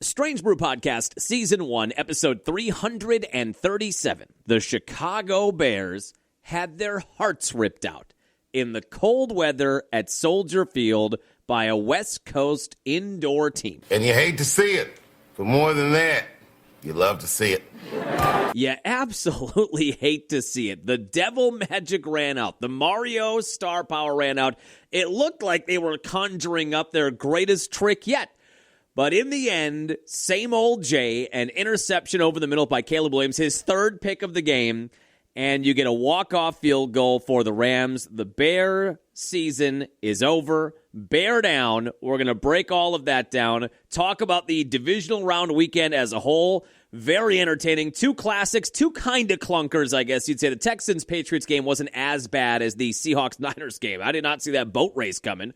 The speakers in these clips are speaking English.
Strange Brew Podcast, Season 1, Episode 337. The Chicago Bears had their hearts ripped out in the cold weather at Soldier Field by a West Coast indoor team. And you hate to see it, but more than that, you love to see it. You absolutely hate to see it. The devil magic ran out. The Mario star power ran out. It looked like they were conjuring up their greatest trick yet. But in the end, same old Jay, an interception over the middle by Caleb Williams, his third pick of the game, and you get a walk-off field goal for the Rams. The Bear season is over. Bear down. We're going to break all of that down, talk about the divisional round weekend as a whole. Very entertaining. Two classics, two kind of clunkers, I guess you'd say. The Texans-Patriots game wasn't as bad as the Seahawks-Niners game. I did not see that boat race coming.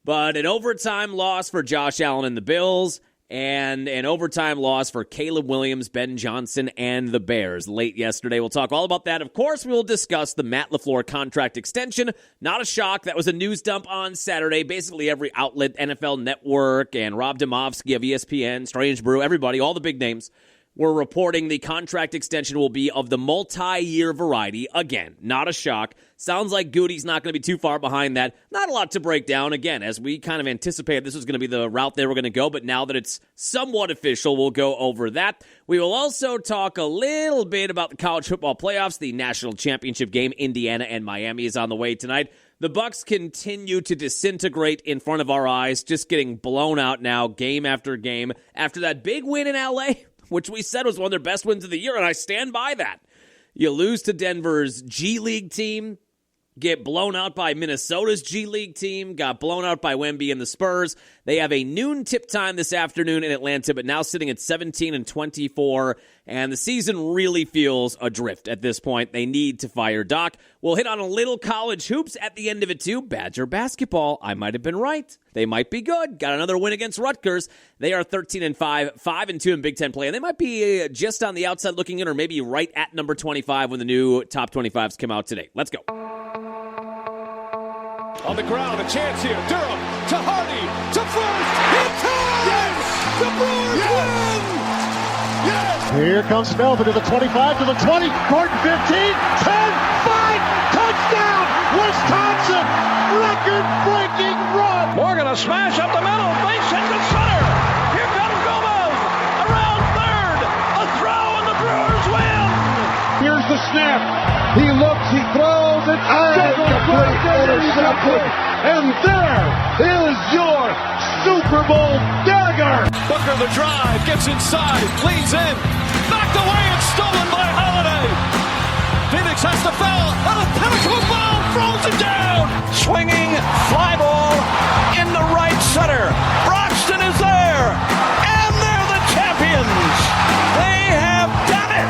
But an overtime loss for Josh Allen and the Bills, and an overtime loss for Caleb Williams, Ben Johnson, and the Bears late yesterday. We'll talk all about that. Of course, we will discuss the Matt LaFleur contract extension. Not a shock. That was a news dump on Saturday. Basically every outlet, NFL Network, and Rob Demovsky of ESPN, Strange Brew, everybody, all the big names, were reporting the contract extension will be of the multi-year variety. Again, not a shock. Sounds like Gutey's not going to be too far behind that. Not a lot to break down. Again, as we kind of anticipated, this was going to be the route they were going to go, but now that it's somewhat official, we'll go over that. We will also talk a little bit about the college football playoffs. The national championship game, Indiana and Miami, is on the way tonight. The Bucs continue to disintegrate in front of our eyes, just getting blown out now, game after game. After that big win in L.A., which we said was one of their best wins of the year, and I stand by that. You lose to Denver's G League team, get blown out by Minnesota's G League team, got blown out by Wemby and the Spurs. They have a noon tip time this afternoon in Atlanta, but now sitting at 17-24, and the season really feels adrift at this point. They need to fire Doc. We'll hit on a little college hoops at the end of it, too. Badger basketball, I might have been right. They might be good. Got another win against Rutgers. They are 13-5, 5-2 in Big Ten play, and they might be just on the outside looking in, or maybe right at number 25 when the new top 25s come out today. Let's go. On the ground, a chance here. Durham to Hardy to first. He ties! Yes! The Brewers win! Yes! Here comes Melvin to the 25, to the 20, Gordon 15, 10, 5, touchdown! Wisconsin! Record-breaking run! Morgan a smash up the middle, base hit to center. Here comes Gomez around third. A throw and the Brewers win! Here's the snap. He looks, he throws, it's complete interception. And there is your Super Bowl dagger. Booker the drive, gets inside, leans in, knocked away and stolen by Holiday. Phoenix has to foul, and a pinnacle ball throws it down. Swinging fly ball in the right center. Broxton is there, and they're the champions. They have done it.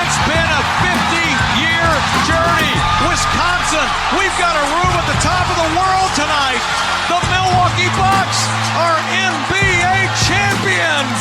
It's been a 50-year journey. Wisconsin, we've got a room at the top of the world tonight. The Milwaukee Bucks are NBA champions.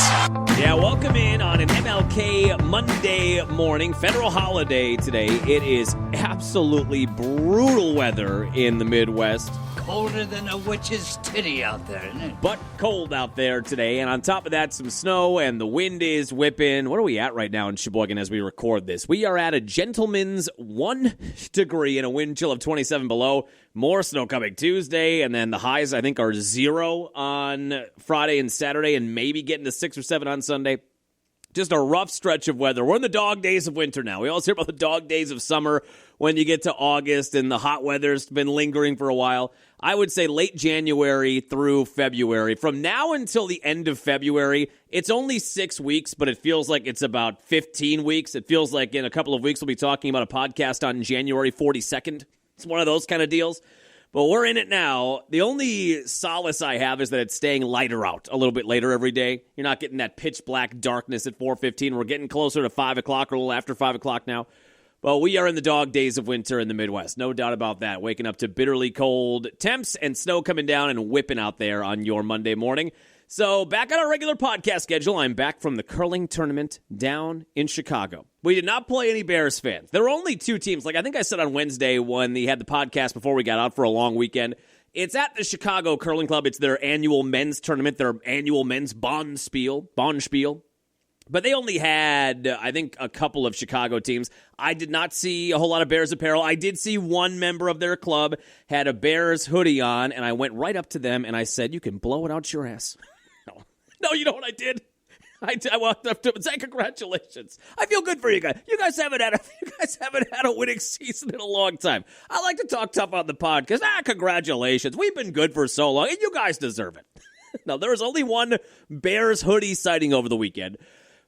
Yeah, welcome in on an MLK Monday morning, federal holiday today. It is absolutely brutal weather in the Midwest. Colder than a witch's titty out there, isn't it? But cold out there today, and on top of that, some snow, and the wind is whipping. What are we at right now in Sheboygan as we record this? We are at a gentleman's 1 degree and a wind chill of 27 below. More snow coming Tuesday, and then the highs, I think, are 0 on Friday and Saturday, and maybe getting to 6 or 7 on Sunday. Just a rough stretch of weather. We're in the dog days of winter now. We always hear about the dog days of summer when you get to August and the hot weather's been lingering for a while. I would say late January through February. From now until the end of February, it's only 6 weeks, but it feels like it's about 15 weeks. It feels like in a couple of weeks we'll be talking about a podcast on January 42nd. It's one of those kind of deals. But we're in it now. The only solace I have is that it's staying lighter out a little bit later every day. You're not getting that pitch black darkness at 4:15. We're getting closer to 5 o'clock or a little after 5 o'clock now. But we are in the dog days of winter in the Midwest. No doubt about that. Waking up to bitterly cold temps and snow coming down and whipping out there on your Monday morning. So back on our regular podcast schedule, I'm back from the curling tournament down in Chicago. We did not play any Bears fans. There were only two teams. Like I think I said on Wednesday when they had the podcast before we got out for a long weekend, It's at the Chicago Curling Club. It's their annual men's tournament, their annual men's Bonspiel. But they only had, I think, a couple of Chicago teams. I did not see a whole lot of Bears apparel. I did see one member of their club had a Bears hoodie on, and I went right up to them and I said, "You can blow it out your ass." No, you know what I did? I walked up to him and said, "Congratulations. I feel good for you guys. You guys haven't had a winning season in a long time. I like to talk tough on the pod because, congratulations. We've been good for so long, and you guys deserve it." Now, there was only one Bears hoodie sighting over the weekend,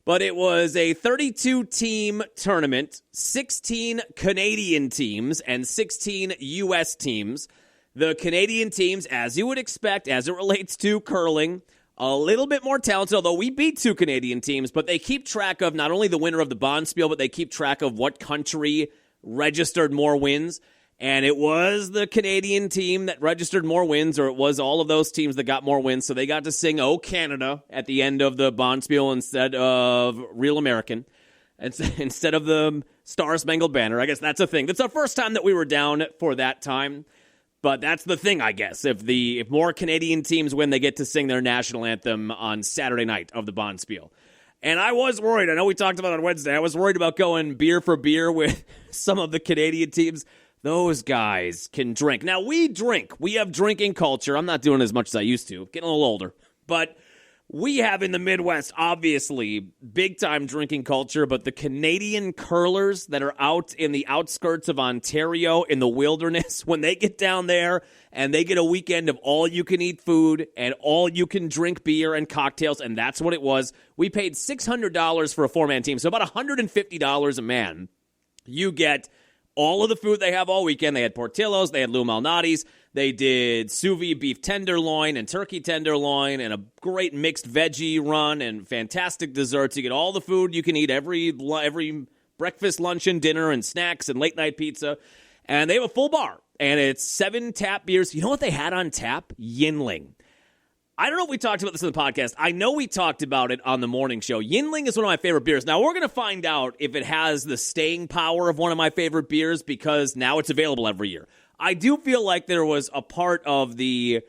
but it was a 32-team tournament, 16 Canadian teams and 16 U.S. teams. The Canadian teams, as you would expect, as it relates to curling, a little bit more talented, although we beat 2 Canadian teams, but they keep track of not only the winner of the Bonspiel, but they keep track of what country registered more wins. And it was the Canadian team that registered more wins, or it was all of those teams that got more wins. So they got to sing "Oh Canada" at the end of the Bonspiel instead of "Real American," instead of the Star Spangled Banner. I guess that's a thing. That's the first time that we were down for that time. But that's the thing, I guess. If more Canadian teams win, they get to sing their national anthem on Saturday night of the Bonspiel. And I was worried. I know we talked about it on Wednesday. I was worried about going beer for beer with some of the Canadian teams. Those guys can drink. Now, we drink. We have drinking culture. I'm not doing as much as I used to. Getting a little older. But we have in the Midwest, obviously, big-time drinking culture, but the Canadian curlers that are out in the outskirts of Ontario in the wilderness, when they get down there and they get a weekend of all-you-can-eat food and all-you-can-drink beer and cocktails, and that's what it was, we paid $600 for a four-man team, so about $150 a man. You get all of the food they have all weekend. They had Portillo's, they had Lou Malnati's, they did sous vide beef tenderloin and turkey tenderloin and a great mixed veggie run and fantastic desserts. You get all the food you can eat every breakfast, lunch, and dinner and snacks and late-night pizza. And they have a full bar, and it's 7 tap beers. You know what they had on tap? Yuengling. I don't know if we talked about this in the podcast. I know we talked about it on the morning show. Yuengling is one of my favorite beers. Now, we're going to find out if it has the staying power of one of my favorite beers because now it's available every year. I do feel like there was a part of the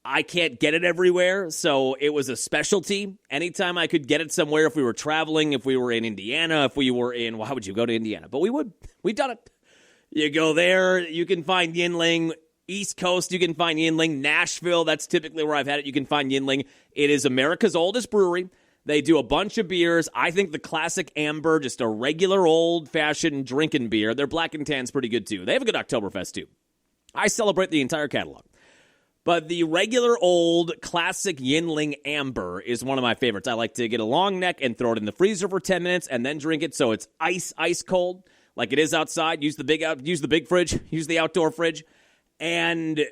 I can't get it everywhere, so it was a specialty. Anytime I could get it somewhere, if we were traveling, if we were in Indiana, if we were in, well, how would you go to Indiana? But we would. We've done it. You go there, you can find Yuengling. East Coast, you can find Yuengling. Nashville, that's typically where I've had it. You can find Yuengling. It is America's oldest brewery. They do a bunch of beers. I think the classic amber, just a regular old-fashioned drinking beer. Their black and tan's pretty good, too. They have a good Oktoberfest, too. I celebrate the entire catalog. But the regular old classic Yuengling amber is one of my favorites. I like to get a long neck and throw it in the freezer for 10 minutes and then drink it so it's ice cold, like it is outside. Use the big fridge. Use the outdoor fridge. And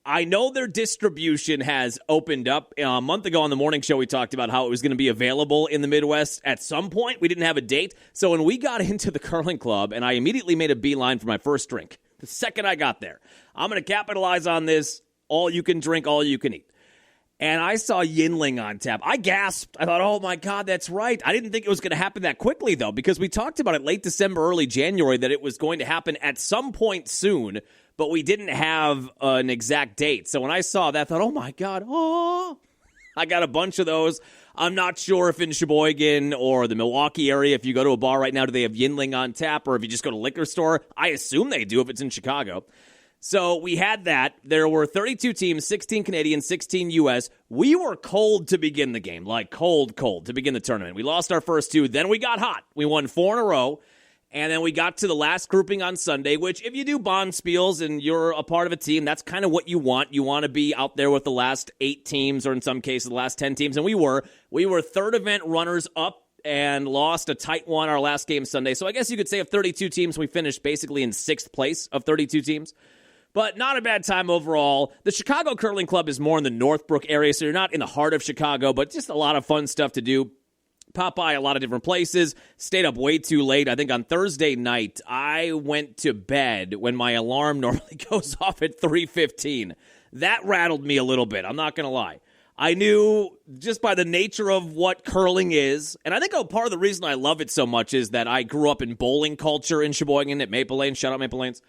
I know their distribution has opened up. A month ago on the morning show, we talked about how it was going to be available in the Midwest at some point. We didn't have a date. So when we got into the curling club, and I immediately made a beeline for my first drink, the second I got there, I'm going to capitalize on this all you can drink, all you can eat. And I saw Yuengling on tap. I gasped. I thought, oh, my God, that's right. I didn't think it was going to happen that quickly, though, because we talked about it late December, early January, that it was going to happen at some point soon, but we didn't have an exact date. So when I saw that, I thought, oh, my God, I got a bunch of those. I'm not sure if in Sheboygan or the Milwaukee area, if you go to a bar right now, do they have Yuengling on tap, or if you just go to a liquor store? I assume they do if it's in Chicago. So we had that. There were 32 teams, 16 Canadian, 16 U.S. We were cold to begin the game, like cold to begin the tournament. We lost our first 2. Then we got hot. We won 4 in a row. And then we got to the last grouping on Sunday, which if you do Bonspiels and you're a part of a team, that's kind of what you want. You want to be out there with the last 8 teams, or in some cases, the last 10 teams. And we were third event runners up and lost a tight one our last game Sunday. So I guess you could say of 32 teams, we finished basically in 6th place of 32 teams. But not a bad time overall. The Chicago Curling Club is more in the Northbrook area, so you're not in the heart of Chicago, but just a lot of fun stuff to do. Pop by a lot of different places. Stayed up way too late. I think on Thursday night, I went to bed when my alarm normally goes off at 3:15. That rattled me a little bit, I'm not going to lie. I knew just by the nature of what curling is, and I think part of the reason I love it so much is that I grew up in bowling culture in Sheboygan at Maple Lane. Shout out Maple Lanes.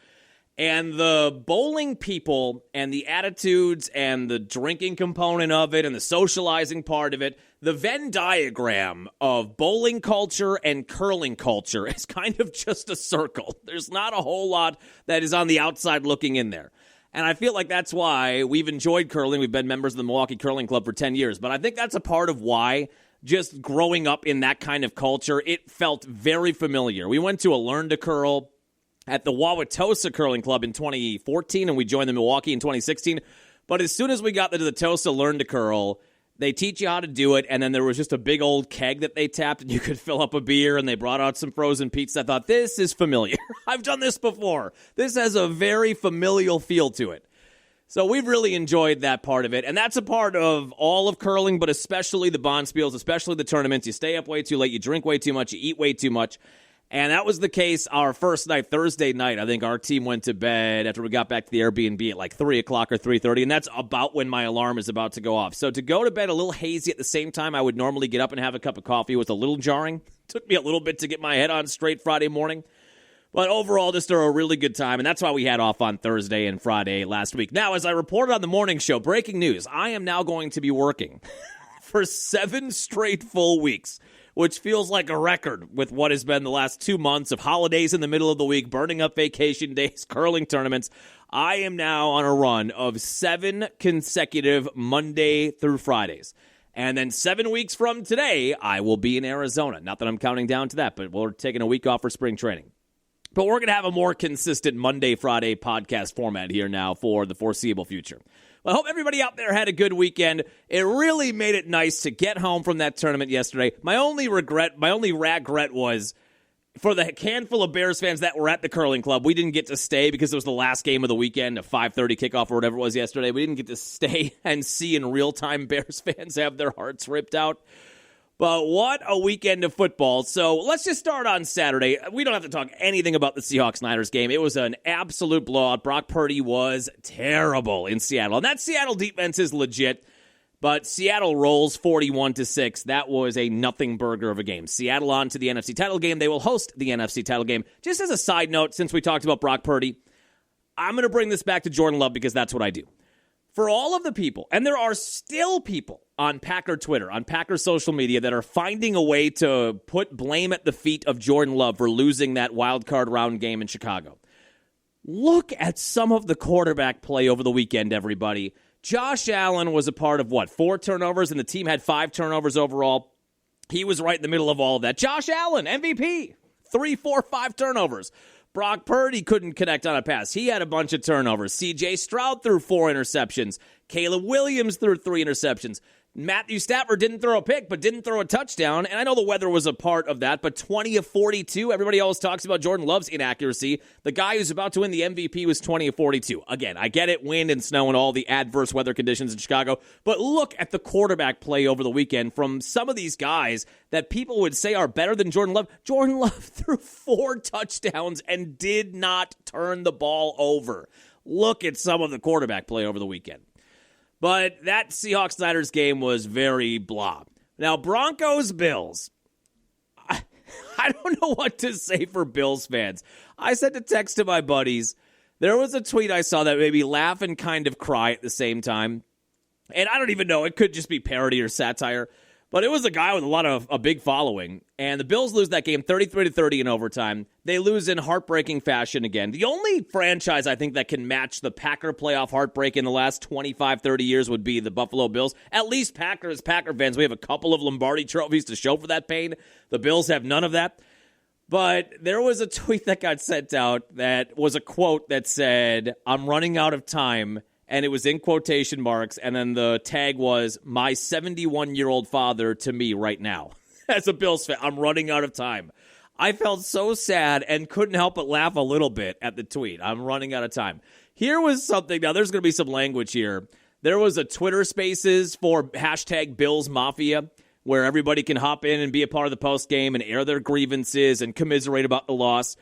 And the bowling people and the attitudes and the drinking component of it and the socializing part of it, the Venn diagram of bowling culture and curling culture is kind of just a circle. There's not a whole lot that is on the outside looking in there. And I feel like that's why we've enjoyed curling. We've been members of the Milwaukee Curling Club for 10 years. But I think that's a part of why, just growing up in that kind of culture, it felt very familiar. We went to a Learn to Curl at the Wauwatosa Curling Club in 2014, and we joined the Milwaukee in 2016. But as soon as we got to the Tosa Learn to Curl, they teach you how to do it, and then there was just a big old keg that they tapped, and you could fill up a beer, and they brought out some frozen pizza. I thought, this is familiar. I've done this before. This has a very familial feel to it. So we've really enjoyed that part of it, and that's a part of all of curling, but especially the bonspiels, especially the tournaments. You stay up way too late, you drink way too much, you eat way too much. And that was the case our first night, Thursday night. I think our team went to bed after we got back to the Airbnb at like 3 o'clock or 3:30, and that's about when my alarm is about to go off. So to go to bed a little hazy at the same time I would normally get up and have a cup of coffee was a little jarring. Took me a little bit to get my head on straight Friday morning. But overall, just a really good time, and that's why we had off on Thursday and Friday last week. Now, as I reported on the morning show, breaking news, I am now going to be working for 7 straight full weeks, which feels like a record with what has been the last 2 months of holidays in the middle of the week, burning up vacation days, curling tournaments. I am now on a run of 7 consecutive Monday through Fridays. And then 7 weeks from today, I will be in Arizona. Not that I'm counting down to that, but we're taking a week off for spring training. But we're going to have a more consistent Monday, Friday podcast format here now for the foreseeable future. Well, I hope everybody out there had a good weekend. It really made it nice to get home from that tournament yesterday. My only regret was for the handful of Bears fans that were at the curling club, we didn't get to stay because it was the last game of the weekend, a 5:30 kickoff or whatever it was yesterday. We didn't get to stay and see in real time Bears fans have their hearts ripped out. But what a weekend of football. So let's just start on Saturday. We don't have to talk anything about the Seahawks-Niners game. It was an absolute blowout. Brock Purdy was terrible in Seattle. And that Seattle defense is legit, but Seattle rolls 41-6. That was a nothing burger of a game. Seattle on to the NFC title game. They will host the NFC title game. Just as a side note, since we talked about Brock Purdy, I'm going to bring this back to Jordan Love because that's what I do. For all of the people, and there are still people on Packer Twitter, on Packer social media that are finding a way to put blame at the feet of Jordan Love for losing that wild card round game in Chicago. Look at some of the quarterback play over the weekend, everybody. Josh Allen was a part of, 4 turnovers, and the team had 5 turnovers overall. He was right in the middle of all of that. Josh Allen, MVP, 3, 4, 5 turnovers. Brock Purdy couldn't connect on a pass. He had a bunch of turnovers. C.J. Stroud threw 4 interceptions. Caleb Williams threw 3 interceptions. Matthew Stafford didn't throw a pick, but didn't throw a touchdown. And I know the weather was a part of that, but 20 of 42. Everybody always talks about Jordan Love's inaccuracy. The guy who's about to win the MVP was 20 of 42. Again, I get it, wind and snow and all the adverse weather conditions in Chicago, but look at the quarterback play over the weekend from some of these guys that people would say are better than Jordan Love. Jordan Love threw 4 touchdowns and did not turn the ball over. Look at some of the quarterback play over the weekend. But that Seahawks-Niners game was very blah. Now, Broncos-Bills. I don't know what to say for Bills fans. I sent a text to my buddies. There was a tweet I saw that made me laugh and kind of cry at the same time. And I don't even know. It could just be parody or satire. But it was a guy with a big following. And the Bills lose that game 33-30 in overtime. They lose in heartbreaking fashion again. The only franchise I think that can match the Packer playoff heartbreak in the last 25, 30 years would be the Buffalo Bills. At least Packer fans, we have a couple of Lombardi trophies to show for that pain. The Bills have none of that. But there was a tweet that got sent out that was a quote that said, "I'm running out of time." And it was in quotation marks, and then the tag was, "My 71-year-old father to me right now." As a Bills fan, I'm running out of time. I felt so sad and couldn't help but laugh a little bit at the tweet. I'm running out of time. Here was something, now there's going to be some language here. There was a Twitter Spaces for #BillsMafia, where everybody can hop in and be a part of the post game and air their grievances and commiserate about the loss.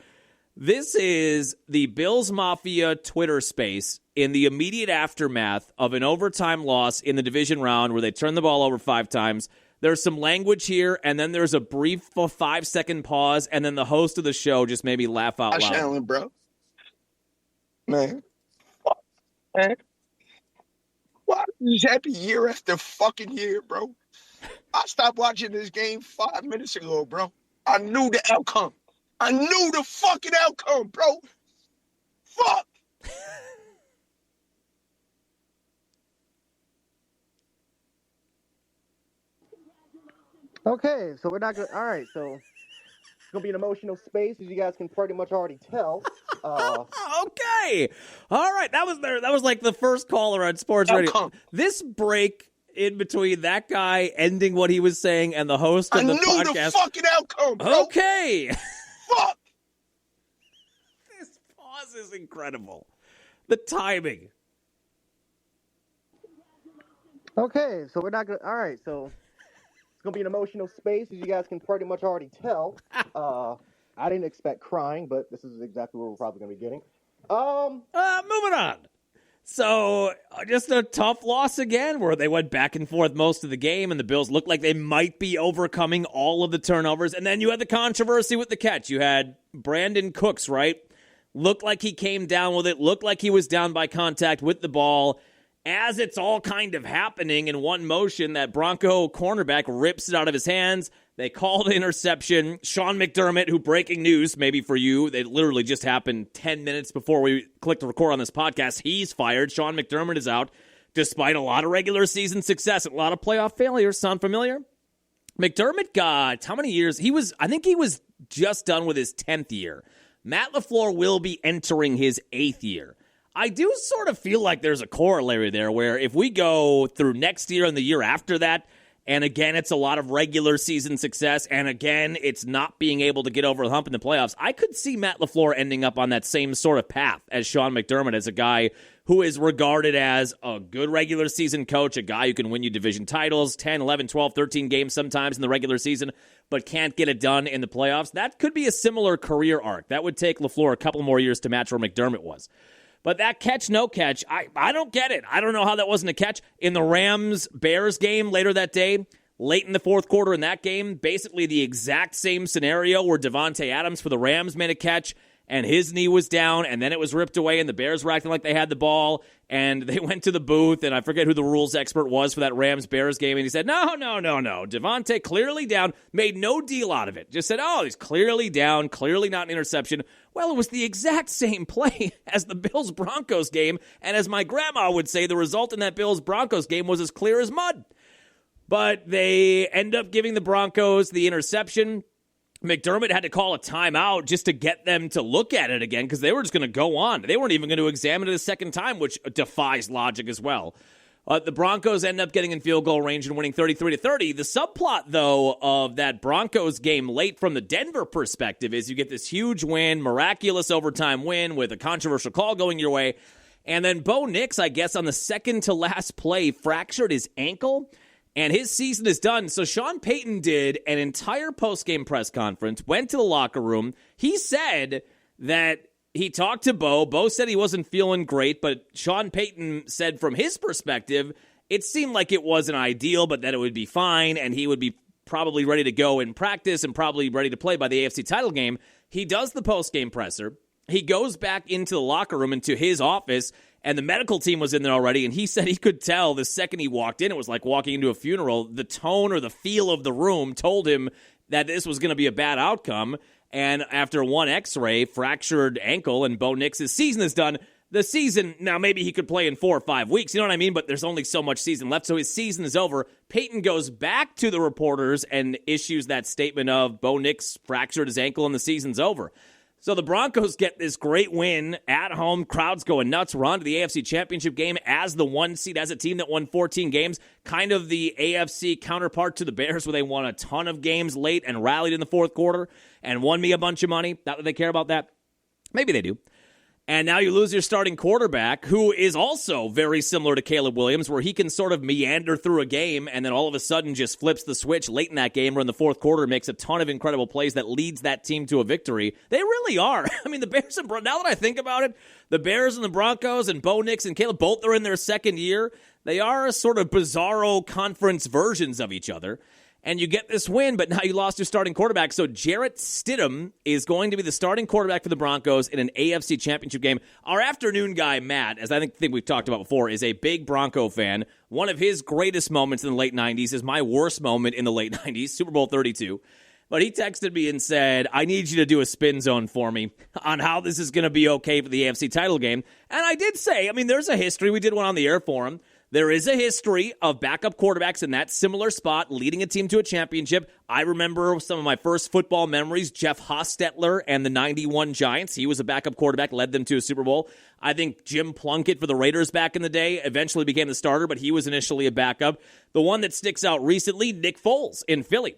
This is the Bills Mafia Twitter space in the immediate aftermath of an overtime loss in the division round where they turned the ball over 5 times. There's some language here, and then there's a brief 5-second pause, and then the host of the show just made me laugh out loud. Allen, bro. Man. Fuck, man. Why is this happy year after fucking year, bro? I stopped watching this game 5 minutes ago, bro. I knew the outcome. I knew the fucking outcome, bro. Fuck. Okay, so we're not going to... All right, so it's going to be an emotional space, as you guys can pretty much already tell. Okay. All right, that was like the first caller on Sports Radio. This break in between that guy ending what he was saying and the host of the podcast. I knew the fucking outcome, bro. Okay. Fuck. This pause is incredible. The timing. Okay, so we're not going to... All right, so... It's going to be an emotional space, as you guys can pretty much already tell. I didn't expect crying, but this is exactly what we're probably going to be getting. Moving on. So, just a tough loss again, where they went back and forth most of the game, and the Bills looked like they might be overcoming all of the turnovers. And then you had the controversy with the catch. You had Brandon Cooks, right? Looked like he came down with it, looked like he was down by contact with the ball. As it's all kind of happening in one motion, that Bronco cornerback rips it out of his hands. They called an interception. Sean McDermott, who, breaking news, maybe for you, it literally just happened 10 minutes before we clicked record on this podcast. He's fired. Sean McDermott is out, despite a lot of regular season success and a lot of playoff failures. Sound familiar? McDermott got, how many years? I think he was just done with his 10th year. Matt LaFleur will be entering his 8th year. I do sort of feel like there's a corollary there where if we go through next year and the year after that, and again, it's a lot of regular season success, and again, it's not being able to get over the hump in the playoffs, I could see Matt LaFleur ending up on that same sort of path as Sean McDermott, as a guy who is regarded as a good regular season coach, a guy who can win you division titles, 10, 11, 12, 13 games sometimes in the regular season, but can't get it done in the playoffs. That could be a similar career arc. That would take LaFleur a couple more years to match where McDermott was. But that catch, no catch, I don't get it. I don't know how that wasn't a catch. In the Rams-Bears game later that day, late in the fourth quarter in that game, basically the exact same scenario where Devontae Adams for the Rams made a catch, and his knee was down, and then it was ripped away, and the Bears were acting like they had the ball, and they went to the booth, and I forget who the rules expert was for that Rams-Bears game, and he said, no, Devontae clearly down, made no deal out of it. Just said, he's clearly down, clearly not an interception. Well, it was the exact same play as the Bills-Broncos game, and as my grandma would say, the result in that Bills-Broncos game was as clear as mud. But they end up giving the Broncos the interception. McDermott had to call a timeout just to get them to look at it again because they were just going to go on. They weren't even going to examine it a second time, which defies logic as well. The Broncos end up getting in field goal range and winning 33-30. The subplot, though, of that Broncos game late from the Denver perspective is you get this huge win, miraculous overtime win with a controversial call going your way, and then Bo Nix, I guess, on the second to last play, fractured his ankle, and his season is done. So Sean Payton did an entire post-game press conference, went to the locker room. He said that he talked to Bo. Bo said he wasn't feeling great, but Sean Payton said from his perspective, it seemed like it wasn't ideal, but that it would be fine, and he would be probably ready to go in practice and probably ready to play by the AFC title game. He does the post-game presser. He goes back into the locker room, into his office, and the medical team was in there already, and he said he could tell the second he walked in, it was like walking into a funeral, the tone or the feel of the room told him that this was going to be a bad outcome. And after one x-ray, fractured ankle, and Bo Nix's season is done. The season, now maybe he could play in 4 or 5 weeks, you know what I mean? But there's only so much season left, so his season is over. Peyton goes back to the reporters and issues that statement of Bo Nix fractured his ankle and the season's over. So the Broncos get this great win at home. Crowd's going nuts. We're on to the AFC Championship game as the 1 seed, as a team that won 14 games. Kind of the AFC counterpart to the Bears, where they won a ton of games late and rallied in the fourth quarter and won me a bunch of money. Not that they care about that. Maybe they do. And now you lose your starting quarterback, who is also very similar to Caleb Williams, where he can sort of meander through a game and then all of a sudden just flips the switch late in that game or in the fourth quarter, makes a ton of incredible plays that leads that team to a victory. They really are. I mean, the Bears and now that I think about it, the Bears and the Broncos and Bo Nix and Caleb, both are in their second year. They are sort of bizarro conference versions of each other. and you get this win, but now you lost your starting quarterback. So Jarrett Stidham is going to be the starting quarterback for the Broncos in an AFC Championship game. Our afternoon guy, Matt, as I think we've talked about before, is a big Bronco fan. One of his greatest moments in the late 90s is my worst moment in the late 90s, Super Bowl 32. But he texted me and said, I need you to do a spin zone for me on how this is going to be okay for the AFC title game. And I did say, I mean, there's a history. We did one on the air for him. There is a history of backup quarterbacks in that similar spot leading a team to a championship. I remember some of my first football memories, Jeff Hostetler and the 91 Giants. He was a backup quarterback, led them to a Super Bowl. I think Jim Plunkett for the Raiders back in the day eventually became the starter, but he was initially a backup. The one that sticks out recently, Nick Foles in Philly.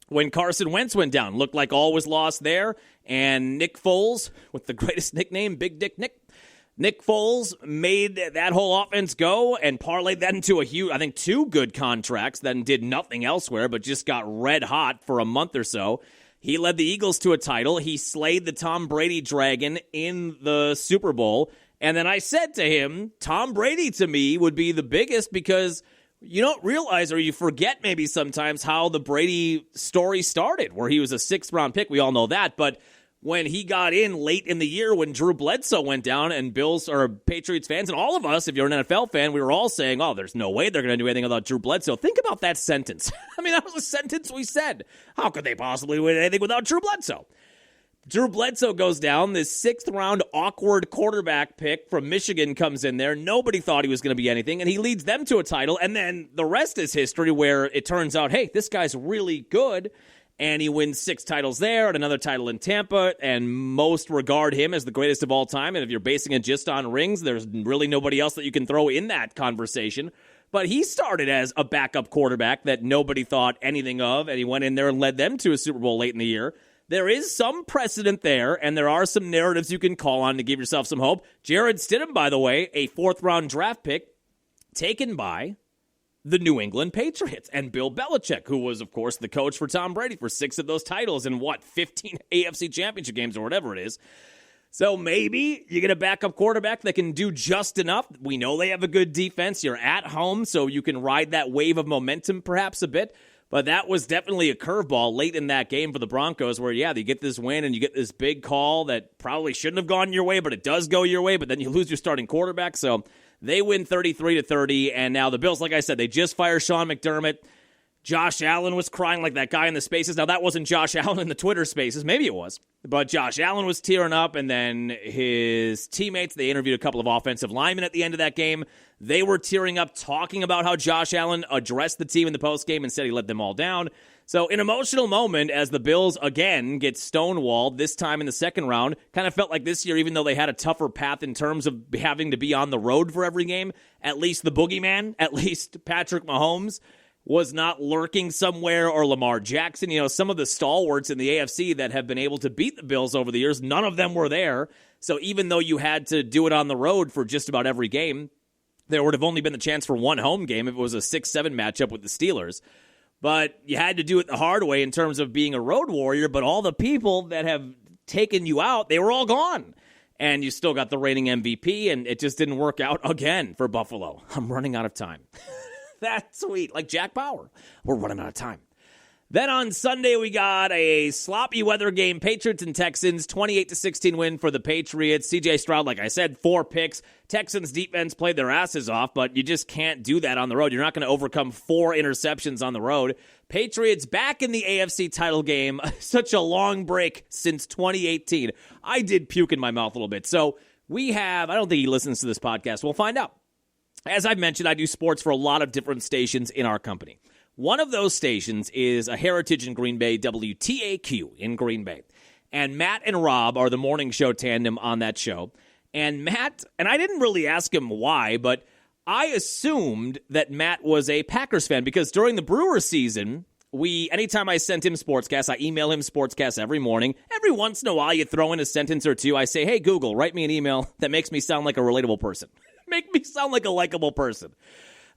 When Carson Wentz went down, looked like all was lost there, and Nick Foles, with the greatest nickname, Big Dick Nick, Nick Foles made that whole offense go and parlayed that into a huge, I think, 2 good contracts, then did nothing elsewhere, but just got red hot for a month or so. He led the Eagles to a title. He slayed the Tom Brady dragon in the Super Bowl. And then I said to him, Tom Brady to me would be the biggest because you don't realize or you forget maybe sometimes how the Brady story started, where he was a 6th-round pick. We all know that, but when he got in late in the year when Drew Bledsoe went down and Bills or Patriots fans and all of us, if you're an NFL fan, we were all saying, oh, there's no way they're going to do anything without Drew Bledsoe. Think about that sentence. I mean, that was a sentence we said. How could they possibly win anything without Drew Bledsoe? Drew Bledsoe goes down. This 6th-round awkward quarterback pick from Michigan comes in there. Nobody thought he was going to be anything, and he leads them to a title. And then the rest is history where it turns out, hey, this guy's really good. And he wins 6 titles there and another title in Tampa, and most regard him as the greatest of all time. And if you're basing it just on rings, there's really nobody else that you can throw in that conversation. But he started as a backup quarterback that nobody thought anything of, and he went in there and led them to a Super Bowl late in the year. There is some precedent there, and there are some narratives you can call on to give yourself some hope. Jarrett Stidham, by the way, a 4th-round draft pick taken by the New England Patriots and Bill Belichick, who was, of course, the coach for Tom Brady for 6 of those titles in, 15 AFC championship games or whatever it is. So maybe you get a backup quarterback that can do just enough. We know they have a good defense. You're at home, so you can ride that wave of momentum perhaps a bit. But that was definitely a curveball late in that game for the Broncos where, yeah, you get this win and you get this big call that probably shouldn't have gone your way, but it does go your way, but then you lose your starting quarterback. So they win 33-30, and now the Bills, like I said, they just fired Sean McDermott. Josh Allen was crying like that guy in the spaces. Now, that wasn't Josh Allen in the Twitter spaces. Maybe it was. But Josh Allen was tearing up, and then his teammates, they interviewed a couple of offensive linemen at the end of that game. They were tearing up, talking about how Josh Allen addressed the team in the postgame and said he let them all down. So an emotional moment as the Bills, again, get stonewalled, this time in the second round. Kind of felt like this year, even though they had a tougher path in terms of having to be on the road for every game, at least the boogeyman, at least Patrick Mahomes, was not lurking somewhere, or Lamar Jackson. You know, some of the stalwarts in the AFC that have been able to beat the Bills over the years, none of them were there. So even though you had to do it on the road for just about every game, there would have only been the chance for one home game if it was a 6-7 matchup with the Steelers. But you had to do it the hard way in terms of being a road warrior, but all the people that have taken you out, they were all gone. And you still got the reigning MVP, and it just didn't work out again for Buffalo. I'm running out of time. That's sweet. Like Jack Bauer. We're running out of time. Then on Sunday, we got a sloppy weather game. Patriots and Texans, 28-16 win for the Patriots. C.J. Stroud, like I said, 4 picks. Texans defense played their asses off, but you just can't do that on the road. You're not going to overcome 4 interceptions on the road. Patriots back in the AFC title game. Such a long break since 2018. I did puke in my mouth a little bit. So we have, I don't think he listens to this podcast. We'll find out. As I've mentioned, I do sports for a lot of different stations in our company. One of those stations is a Heritage in Green Bay, WTAQ in Green Bay. And Matt and Rob are the morning show tandem on that show. And Matt, and I didn't really ask him why, but I assumed that Matt was a Packers fan because during the Brewers season, anytime I sent him sportscasts, I email him sportscasts every morning. Every once in a while, you throw in a sentence or two. I say, hey, Google, write me an email that makes me sound like a relatable person. Make me sound like a likable person.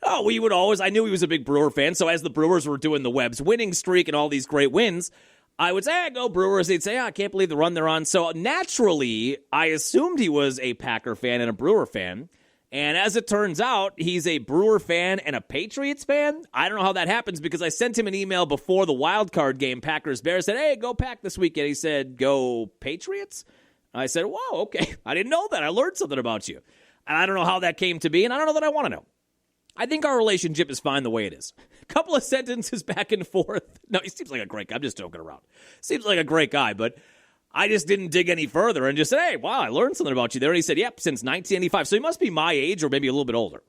Oh, I knew he was a big Brewer fan, so as the Brewers were doing the Webb's winning streak and all these great wins, I would say, hey, go Brewers. They'd say, I can't believe the run they're on. So naturally, I assumed he was a Packer fan and a Brewer fan. And as it turns out, he's a Brewer fan and a Patriots fan. I don't know how that happens because I sent him an email before the wild card game, Packers-Bears, said, hey, go Pack this weekend. He said, go Patriots? I said, whoa, okay. I didn't know that. I learned something about you. And I don't know how that came to be, and I don't know that I want to know. I think our relationship is fine the way it is. A couple of sentences back and forth. No, he seems like a great guy. I'm just joking around. Seems like a great guy, but I just didn't dig any further and just said, hey, wow, I learned something about you there. And he said, yep, since 1985. So he must be my age or maybe a little bit older.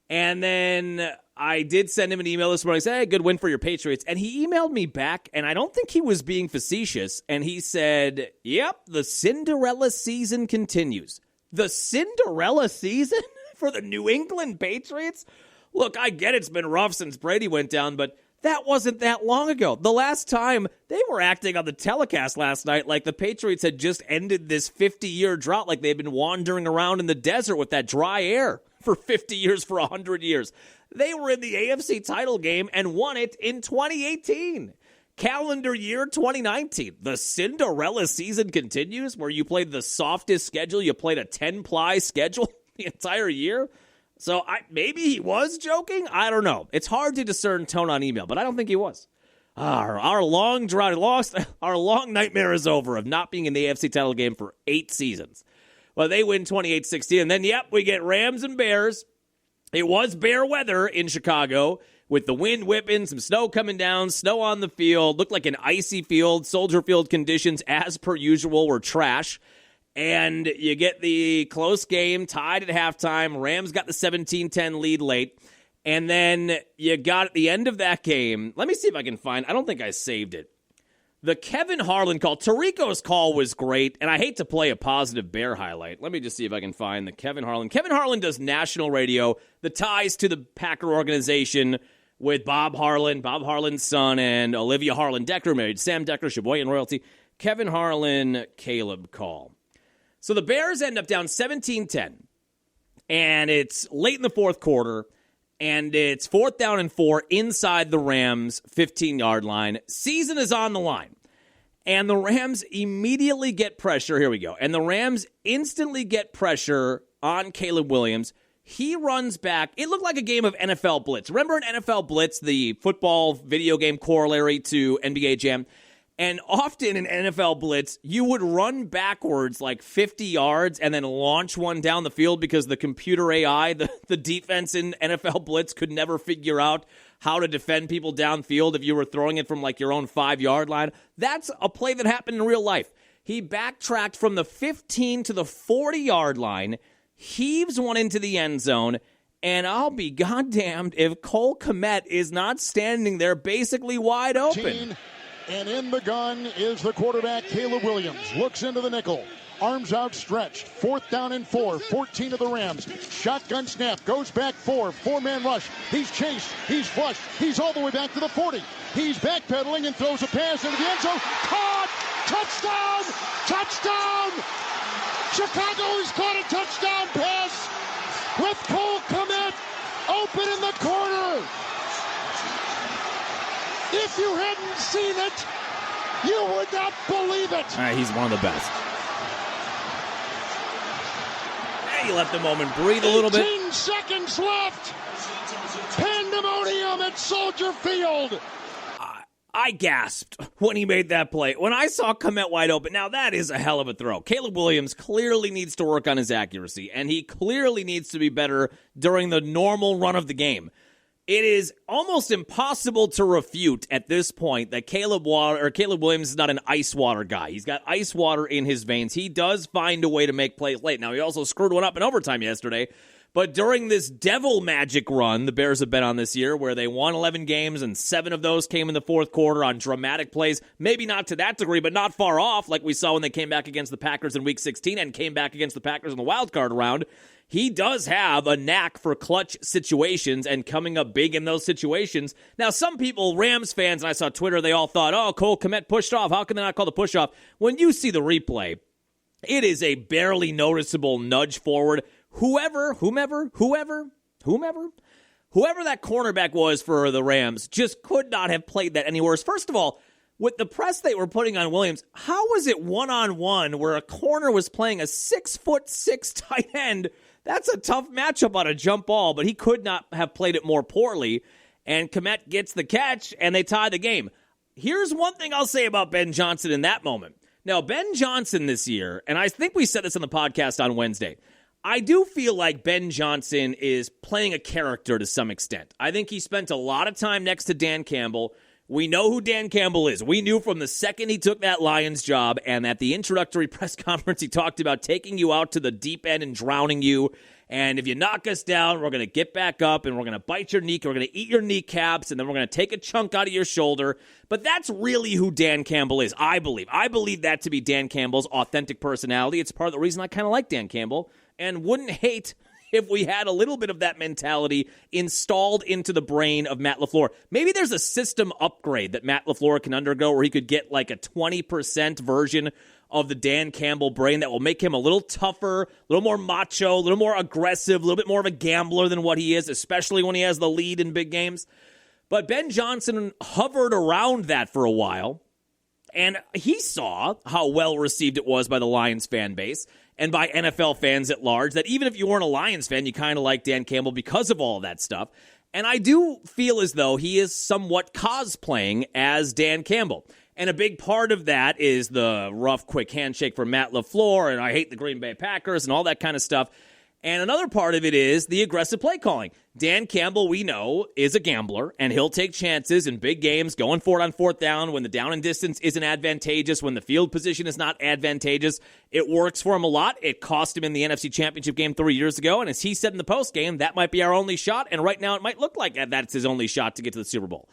And then I did send him an email this morning. I said, hey, good win for your Patriots. And he emailed me back, and I don't think he was being facetious. And he said, yep, the Cinderella season continues. The Cinderella season for the New England Patriots? Look, I get it's been rough since Brady went down, but that wasn't that long ago. The last time they were acting on the telecast last night like the Patriots had just ended this 50-year drought, like they'd been wandering around in the desert with that dry air for 50 years, for 100 years. They were in the AFC title game and won it in 2018. Calendar year 2019. The Cinderella season continues where you played the softest schedule. You played a 10-ply schedule the entire year. So maybe he was joking. I don't know. It's hard to discern tone on email, but I don't think he was. Our long drought, our long nightmare is over of not being in the AFC title game for 8 seasons. Well, they win 28-16, and then, yep, we get Rams and Bears. It was bear weather in Chicago with the wind whipping, some snow coming down, snow on the field. Looked like an icy field. Soldier Field conditions, as per usual, were trash. And you get the close game, tied at halftime. Rams got the 17-10 lead late. And then you got at the end of that game, let me see if I can find, I don't think I saved it. The Kevin Harlan call. Tirico's call was great, and I hate to play a positive Bear highlight. Let me just see if I can find the Kevin Harlan. Kevin Harlan does national radio, the ties to the Packer organization with Bob Harlan, Bob Harlan's son, and Olivia Harlan Decker, married Sam Decker, Sheboygan royalty. Kevin Harlan, Caleb call. So the Bears end up down 17-10, and it's late in the fourth quarter, and it's 4th down and 4 inside the Rams' 15-yard line. Season is on the line, and the Rams immediately get pressure. Here we go. And the Rams instantly get pressure on Caleb Williams. He runs back. It looked like a game of NFL Blitz. Remember an NFL Blitz, the football video game corollary to NBA Jam? And often in NFL Blitz, you would run backwards like 50 yards and then launch one down the field because the computer AI, the defense in NFL Blitz could never figure out how to defend people downfield if you were throwing it from like your own 5-yard line. That's a play that happened in real life. He backtracked from the 15 to the 40-yard line, heaves one into the end zone, and I'll be goddamned if Cole Kmet is not standing there basically wide open. And in the gun is the quarterback, Caleb Williams. Looks into the nickel. Arms outstretched. 4th down and 4. 14 of the Rams. Shotgun snap. Goes back 4. 4-man rush. He's chased. He's flushed. He's all the way back to the 40. He's backpedaling and throws a pass into the end zone. Caught! Touchdown! Touchdown! Chicago has caught a touchdown pass with Cole Kmet open in the corner. If you hadn't seen it, you would not believe it. He's one of the best. Hey, you let the moment breathe a little bit. 18 seconds left. Pandemonium at Soldier Field. I gasped when he made that play. When I saw Kmet wide open, now that is a hell of a throw. Caleb Williams clearly needs to work on his accuracy, and he clearly needs to be better during the normal run of the game. It is almost impossible to refute at this point that Caleb Williams is not an ice water guy. He's got ice water in his veins. He does find a way to make plays late. Now, he also screwed one up in overtime yesterday. But during this devil magic run the Bears have been on this year, where they won 11 games and 7 of those came in the fourth quarter on dramatic plays, maybe not to that degree, but not far off, like we saw when they came back against the Packers in Week 16 and came back against the Packers in the wild card round. He does have a knack for clutch situations and coming up big in those situations. Now, some people, Rams fans, and I saw Twitter, they all thought, oh, Cole Kmet pushed off. How can they not call the push off? When you see the replay, it is a barely noticeable nudge forward. Whoever that cornerback was for the Rams just could not have played that any worse. First of all, with the press they were putting on Williams, how was it one-on-one where a corner was playing a 6'6" tight end That's a tough matchup on a jump ball, but he could not have played it more poorly. And Kmet gets the catch, and they tie the game. Here's one thing I'll say about Ben Johnson in that moment. Now, Ben Johnson this year, and I think we said this on the podcast on Wednesday, I do feel like Ben Johnson is playing a character to some extent. I think he spent a lot of time next to Dan Campbell. We know who Dan Campbell is. We knew from the second he took that Lions job, and at the introductory press conference, he talked about taking you out to the deep end and drowning you. And if you knock us down, we're going to get back up, and we're going to bite your knee, we're going to eat your kneecaps, and then we're going to take a chunk out of your shoulder. But that's really who Dan Campbell is, I believe. I believe that to be Dan Campbell's authentic personality. It's part of the reason I kind of like Dan Campbell, and wouldn't hate if we had a little bit of that mentality installed into the brain of Matt LaFleur. Maybe there's a system upgrade that Matt LaFleur can undergo where he could get like a 20% version of the Dan Campbell brain that will make him a little tougher, a little more macho, a little more aggressive, a little bit more of a gambler than what he is, especially when he has the lead in big games. But Ben Johnson hovered around that for a while, and he saw how well received it was by the Lions fan base and by NFL fans at large, that even if you weren't a Lions fan, you kind of like Dan Campbell because of all of that stuff. And I do feel as though he is somewhat cosplaying as Dan Campbell. And a big part of that is the rough, quick handshake for Matt LaFleur, and I hate the Green Bay Packers and all that kind of stuff. And another part of it is the aggressive play calling. Dan Campbell, we know, is a gambler, and he'll take chances in big games, going for it on fourth down when the down and distance isn't advantageous, when the field position is not advantageous. It works for him a lot. It cost him in the NFC Championship game 3 years ago, and as he said in the postgame, that might be our only shot, and right now it might look like that's his only shot to get to the Super Bowl.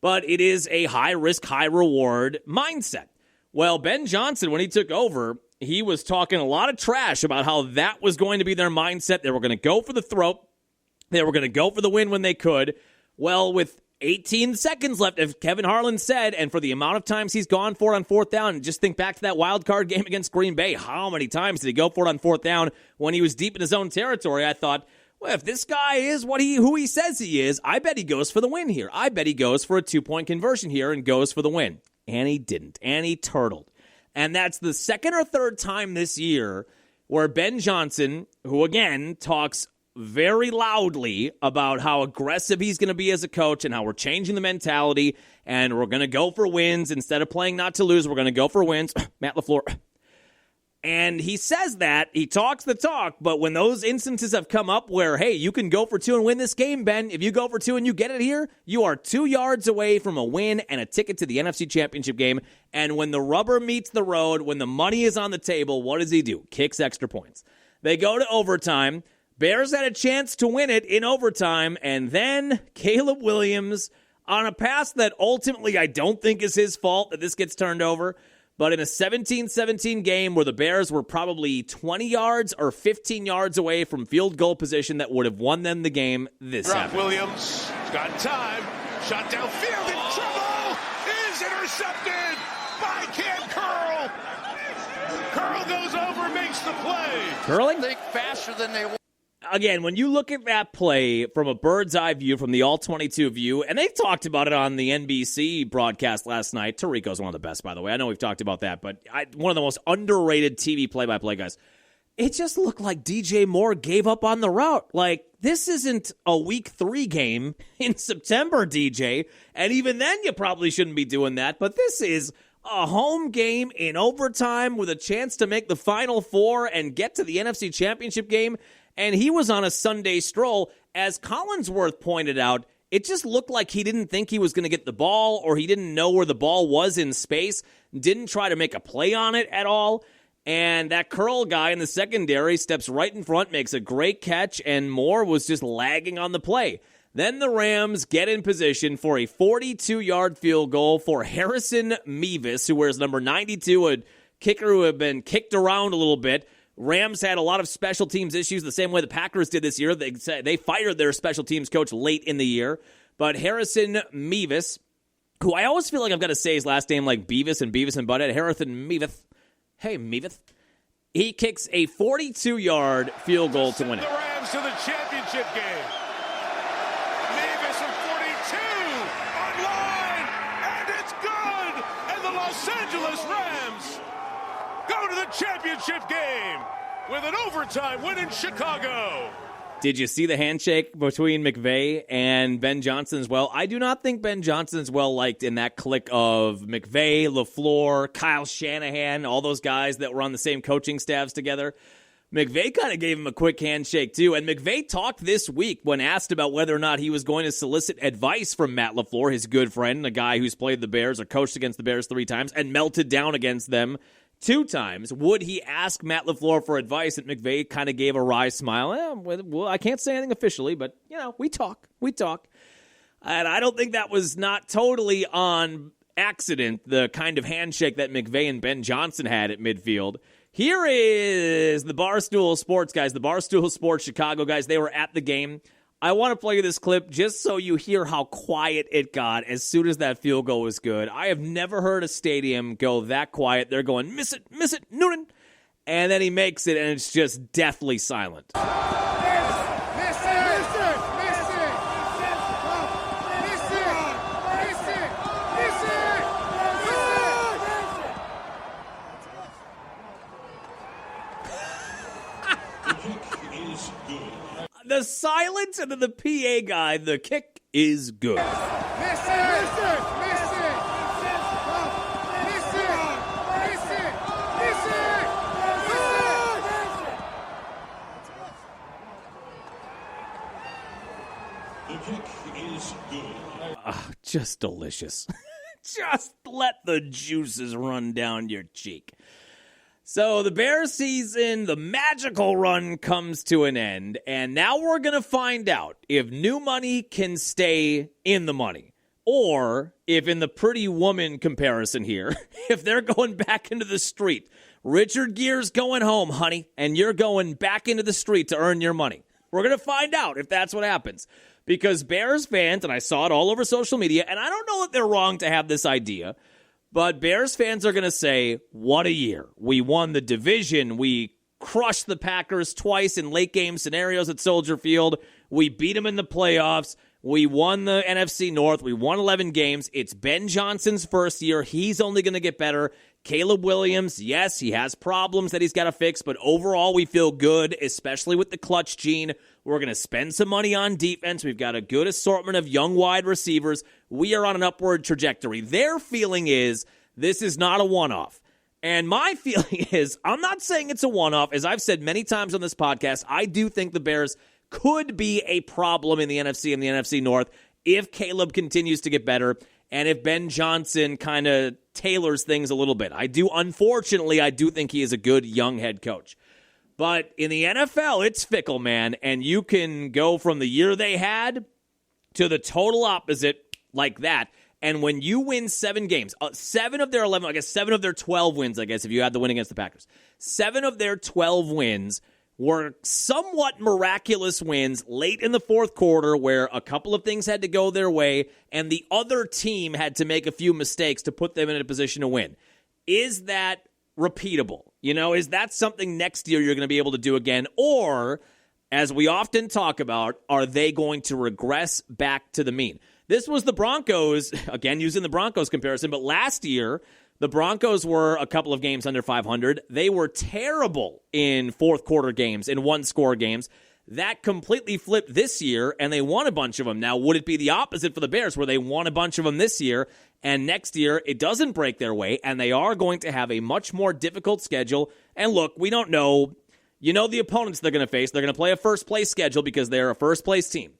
But it is a high-risk, high-reward mindset. Well, Ben Johnson, when he took over, he was talking a lot of trash about how that was going to be their mindset. They were going to go for the throat. They were going to go for the win when they could. Well, with 18 seconds left, as Kevin Harlan said, and for the amount of times he's gone for it on fourth down, and just think back to that wild card game against Green Bay. How many times did he go for it on fourth down when he was deep in his own territory? I thought, well, if this guy is who he says he is, I bet he goes for the win here. I bet he goes for a 2-point conversion here and goes for the win. And he didn't. And he turtled. And that's the second or third time this year where Ben Johnson, who again talks very loudly about how aggressive he's going to be as a coach and how we're changing the mentality and we're going to go for wins instead of playing not to lose, we're going to go for wins. Matt LaFleur. And he says that, he talks the talk, but when those instances have come up where, hey, you can go for 2 and win this game, Ben, if you go for 2 and you get it here, you are 2 yards away from a win and a ticket to the NFC Championship game. And when the rubber meets the road, when the money is on the table, what does he do? Kicks extra points. They go to overtime. Bears had a chance to win it in overtime, and then Caleb Williams, on a pass that ultimately I don't think is his fault that this gets turned over, but in a 17-17 game where the Bears were probably 20 yards or 15 yards away from field goal position that would have won them the game, this happened. Williams got time. Shot downfield in trouble. Is intercepted by Cam Curl. Curl goes over, makes the play. Curling? Think faster than they want. Again, when you look at that play from a bird's eye view, from the all-22 view, and they talked about it on the NBC broadcast last night. Tirico's one of the best, by the way. I know we've talked about that, but one of the most underrated TV play-by-play guys. It just looked like DJ Moore gave up on the route. Like, this isn't a Week 3 game in September, DJ, and even then you probably shouldn't be doing that, but this is a home game in overtime with a chance to make the Final Four and get to the NFC Championship game. And he was on a Sunday stroll. As Collinsworth pointed out, it just looked like he didn't think he was going to get the ball, or he didn't know where the ball was in space, didn't try to make a play on it at all. And that Curl guy in the secondary steps right in front, makes a great catch, and Moore was just lagging on the play. Then the Rams get in position for a 42-yard field goal for Harrison Mevis, who wears number 92, a kicker who had been kicked around a little bit. Rams had a lot of special teams issues the same way the Packers did this year. They fired their special teams coach late in the year. But Harrison Mevis, who I always feel like I've got to say his last name like Beavis and Butthead, Harrison Mevis. Hey, Mevis. He kicks a 42-yard field goal to win it. The Rams to the championship game. Mevis from 42 online, and it's good. And the Los Angeles Rams go to the championship game. with an overtime win in Chicago. Did you see the handshake between McVay and Ben Johnson as well? I do not think Ben Johnson is well liked in that clique of McVay, LaFleur, Kyle Shanahan, all those guys that were on the same coaching staffs together. McVay kind of gave him a quick handshake too, and McVay talked this week when asked about whether or not he was going to solicit advice from Matt LaFleur, his good friend, a guy who's played the Bears or coached against the Bears 3 times and melted down against them 2 times. Would he ask Matt LaFleur for advice? And McVay kind of gave a wry smile. Well, I can't say anything officially, but, we talk. And I don't think that was not totally on accident, the kind of handshake that McVay and Ben Johnson had at midfield. Here is the Barstool Sports guys, the Barstool Sports Chicago guys. They were at the game. I want to play you this clip just so you hear how quiet it got as soon as that field goal was good. I have never heard a stadium go that quiet. They're going, miss it, Noonan. And then he makes it, and it's just deathly silent. The silence, and then the PA guy, the kick is good. The kick is good. Just delicious. Just let the juices run down your cheek. So the Bears season, the magical run comes to an end, and now we're going to find out if new money can stay in the money, or if in the pretty woman comparison here, if they're going back into the street. Richard Gere's going home, honey, and you're going back into the street to earn your money. We're going to find out if that's what happens, because Bears fans, and I saw it all over social media, and I don't know that they're wrong to have this idea, but Bears fans are going to say, what a year. We won the division. We crushed the Packers twice in late game scenarios at Soldier Field. We beat them in the playoffs. We won the NFC North. We won 11 games. It's Ben Johnson's first year. He's only going to get better. Caleb Williams, yes, he has problems that he's got to fix, but overall we feel good, especially with the clutch gene. We're going to spend some money on defense. We've got a good assortment of young wide receivers. We are on an upward trajectory. Their feeling is this is not a one-off. And my feeling is, I'm not saying it's a one-off. As I've said many times on this podcast, I do think the Bears could be a problem in the NFC and the NFC North if Caleb continues to get better and if Ben Johnson kind of tailors things a little bit. Unfortunately, I do think he is a good young head coach. But in the NFL, it's fickle, man, and you can go from the year they had to the total opposite like that. And when you win 7 games, 7 of their 11, I guess 7 of their 12 wins, I guess, if you had the win against the Packers, 7 of their 12 wins were somewhat miraculous wins late in the fourth quarter where a couple of things had to go their way and the other team had to make a few mistakes to put them in a position to win. Is that repeatable? Is that something next year you're going to be able to do again? Or, as we often talk about, are they going to regress back to the mean? This was the Broncos, again, using the Broncos comparison, but last year, the Broncos were a couple of games under 500. They were terrible in fourth quarter games, in one-score games. That completely flipped this year, and they won a bunch of them. Now, would it be the opposite for the Bears, where they won a bunch of them this year, and next year it doesn't break their way, and they are going to have a much more difficult schedule? And look, we don't know. You know the opponents they're going to face. They're going to play a first-place schedule because they're a first-place team.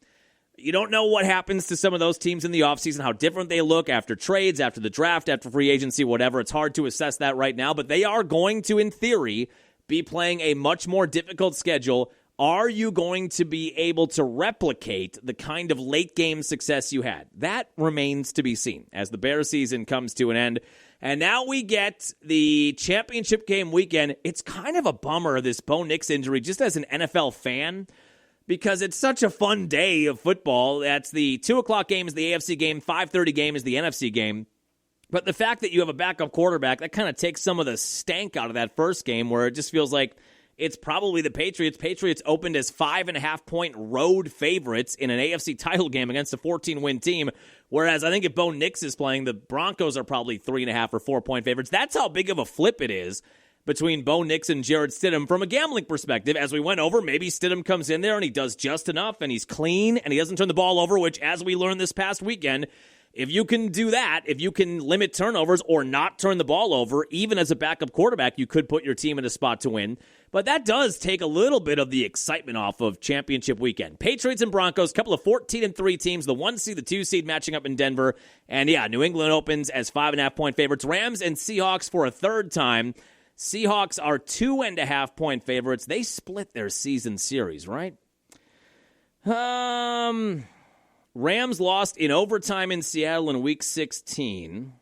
You don't know what happens to some of those teams in the offseason, how different they look after trades, after the draft, after free agency, whatever. It's hard to assess that right now, but they are going to, in theory, be playing a much more difficult schedule. Are you going to be able to replicate the kind of late-game success you had? That remains to be seen as the Bears season comes to an end. And now we get the championship game weekend. It's kind of a bummer, this Bo Nix injury, just as an NFL fan, because it's such a fun day of football. That's the 2 o'clock game is the AFC game, 5:30 game is the NFC game. But the fact that you have a backup quarterback, that kind of takes some of the stank out of that first game where it just feels like it's probably the Patriots. Patriots opened as 5.5-point road favorites in an AFC title game against a 14-win team, whereas I think if Bo Nix is playing, the Broncos are probably 3.5 or 4-point favorites. That's how big of a flip it is. between Bo Nix and Jarrett Stidham from a gambling perspective. As we went over, maybe Stidham comes in there and he does just enough and he's clean and he doesn't turn the ball over, which, as we learned this past weekend, if you can do that, if you can limit turnovers or not turn the ball over, even as a backup quarterback, you could put your team in a spot to win. But that does take a little bit of the excitement off of championship weekend. Patriots and Broncos, couple of 14-3 teams, the 1 seed, the 2 seed matching up in Denver. And yeah, New England opens as 5.5-point favorites. Rams and Seahawks for a third time. Seahawks are 2.5-point favorites. They split their season series, right? Rams lost in overtime in Seattle in Week 16.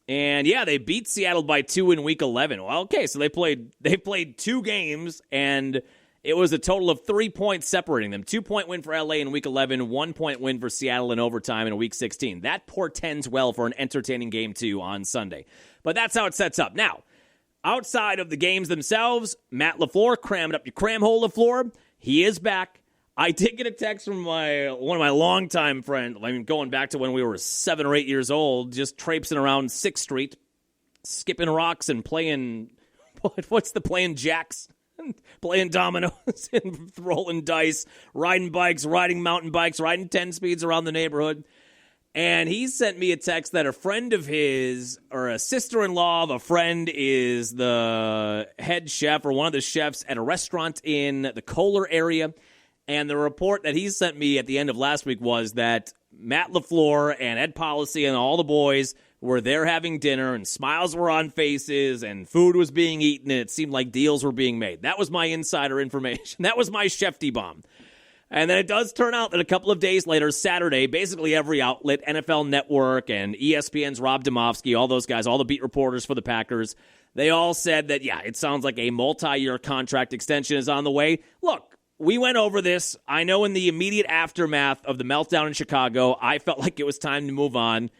And, yeah, they beat Seattle by 2 in Week 11. Well, okay, so they played 2 games, and it was a total of 3 points separating them. 2-point win for L.A. in Week 11, 1-point win for Seattle in overtime in Week 16. That portends well for an entertaining Game 2 on Sunday. But that's how it sets up. Now, outside of the games themselves, Matt LaFleur, cram it up your cram hole, LaFleur. He is back. I did get a text from one of my longtime friends, going back to when we were 7 or 8 years old, just traipsing around 6th Street, skipping rocks and playing, playing jacks, playing dominoes and rolling dice, riding bikes, riding mountain bikes, riding 10 speeds around the neighborhood. And he sent me a text that a friend of his, or a sister-in-law of a friend, is the head chef or one of the chefs at a restaurant in the Kohler area. And the report that he sent me at the end of last week was that Matt LaFleur and Ed Policy and all the boys were there having dinner, and smiles were on faces, and food was being eaten, and it seemed like deals were being made. That was my insider information. That was my Shefty bomb. And then it does turn out that a couple of days later, Saturday, basically every outlet, NFL Network and ESPN's Rob Domofsky, all those guys, all the beat reporters for the Packers, they all said that, yeah, it sounds like a multi-year contract extension is on the way. Look, we went over this. I know in the immediate aftermath of the meltdown in Chicago, I felt like it was time to move on.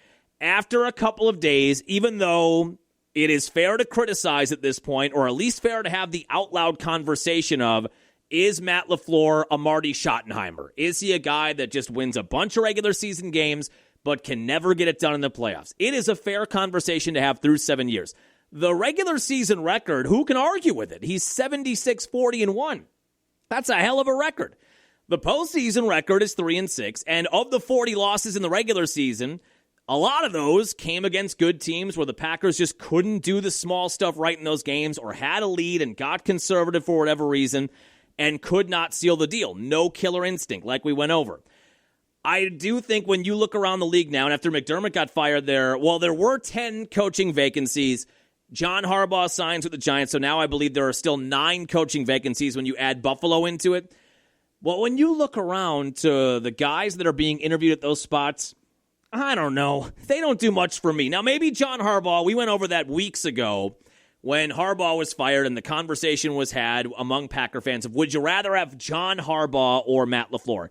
After a couple of days, even though it is fair to criticize at this point, or at least fair to have the out-loud conversation of, is Matt LaFleur a Marty Schottenheimer? Is he a guy that just wins a bunch of regular season games but can never get it done in the playoffs? It is a fair conversation to have through 7 years. The regular season record, who can argue with it? He's 76-40-1. That's a hell of a record. The postseason record is 3-6, and of the 40 losses in the regular season, a lot of those came against good teams where the Packers just couldn't do the small stuff right in those games, or had a lead and got conservative for whatever reason and could not seal the deal. No killer instinct, like we went over. I do think when you look around the league now, and after McDermott got fired there were 10 coaching vacancies. John Harbaugh signs with the Giants, so now I believe there are still 9 coaching vacancies when you add Buffalo into it. Well, when you look around to the guys that are being interviewed at those spots, I don't know. They don't do much for me. Now, maybe John Harbaugh, we went over that weeks ago when Harbaugh was fired and the conversation was had among Packer fans of, would you rather have John Harbaugh or Matt LaFleur?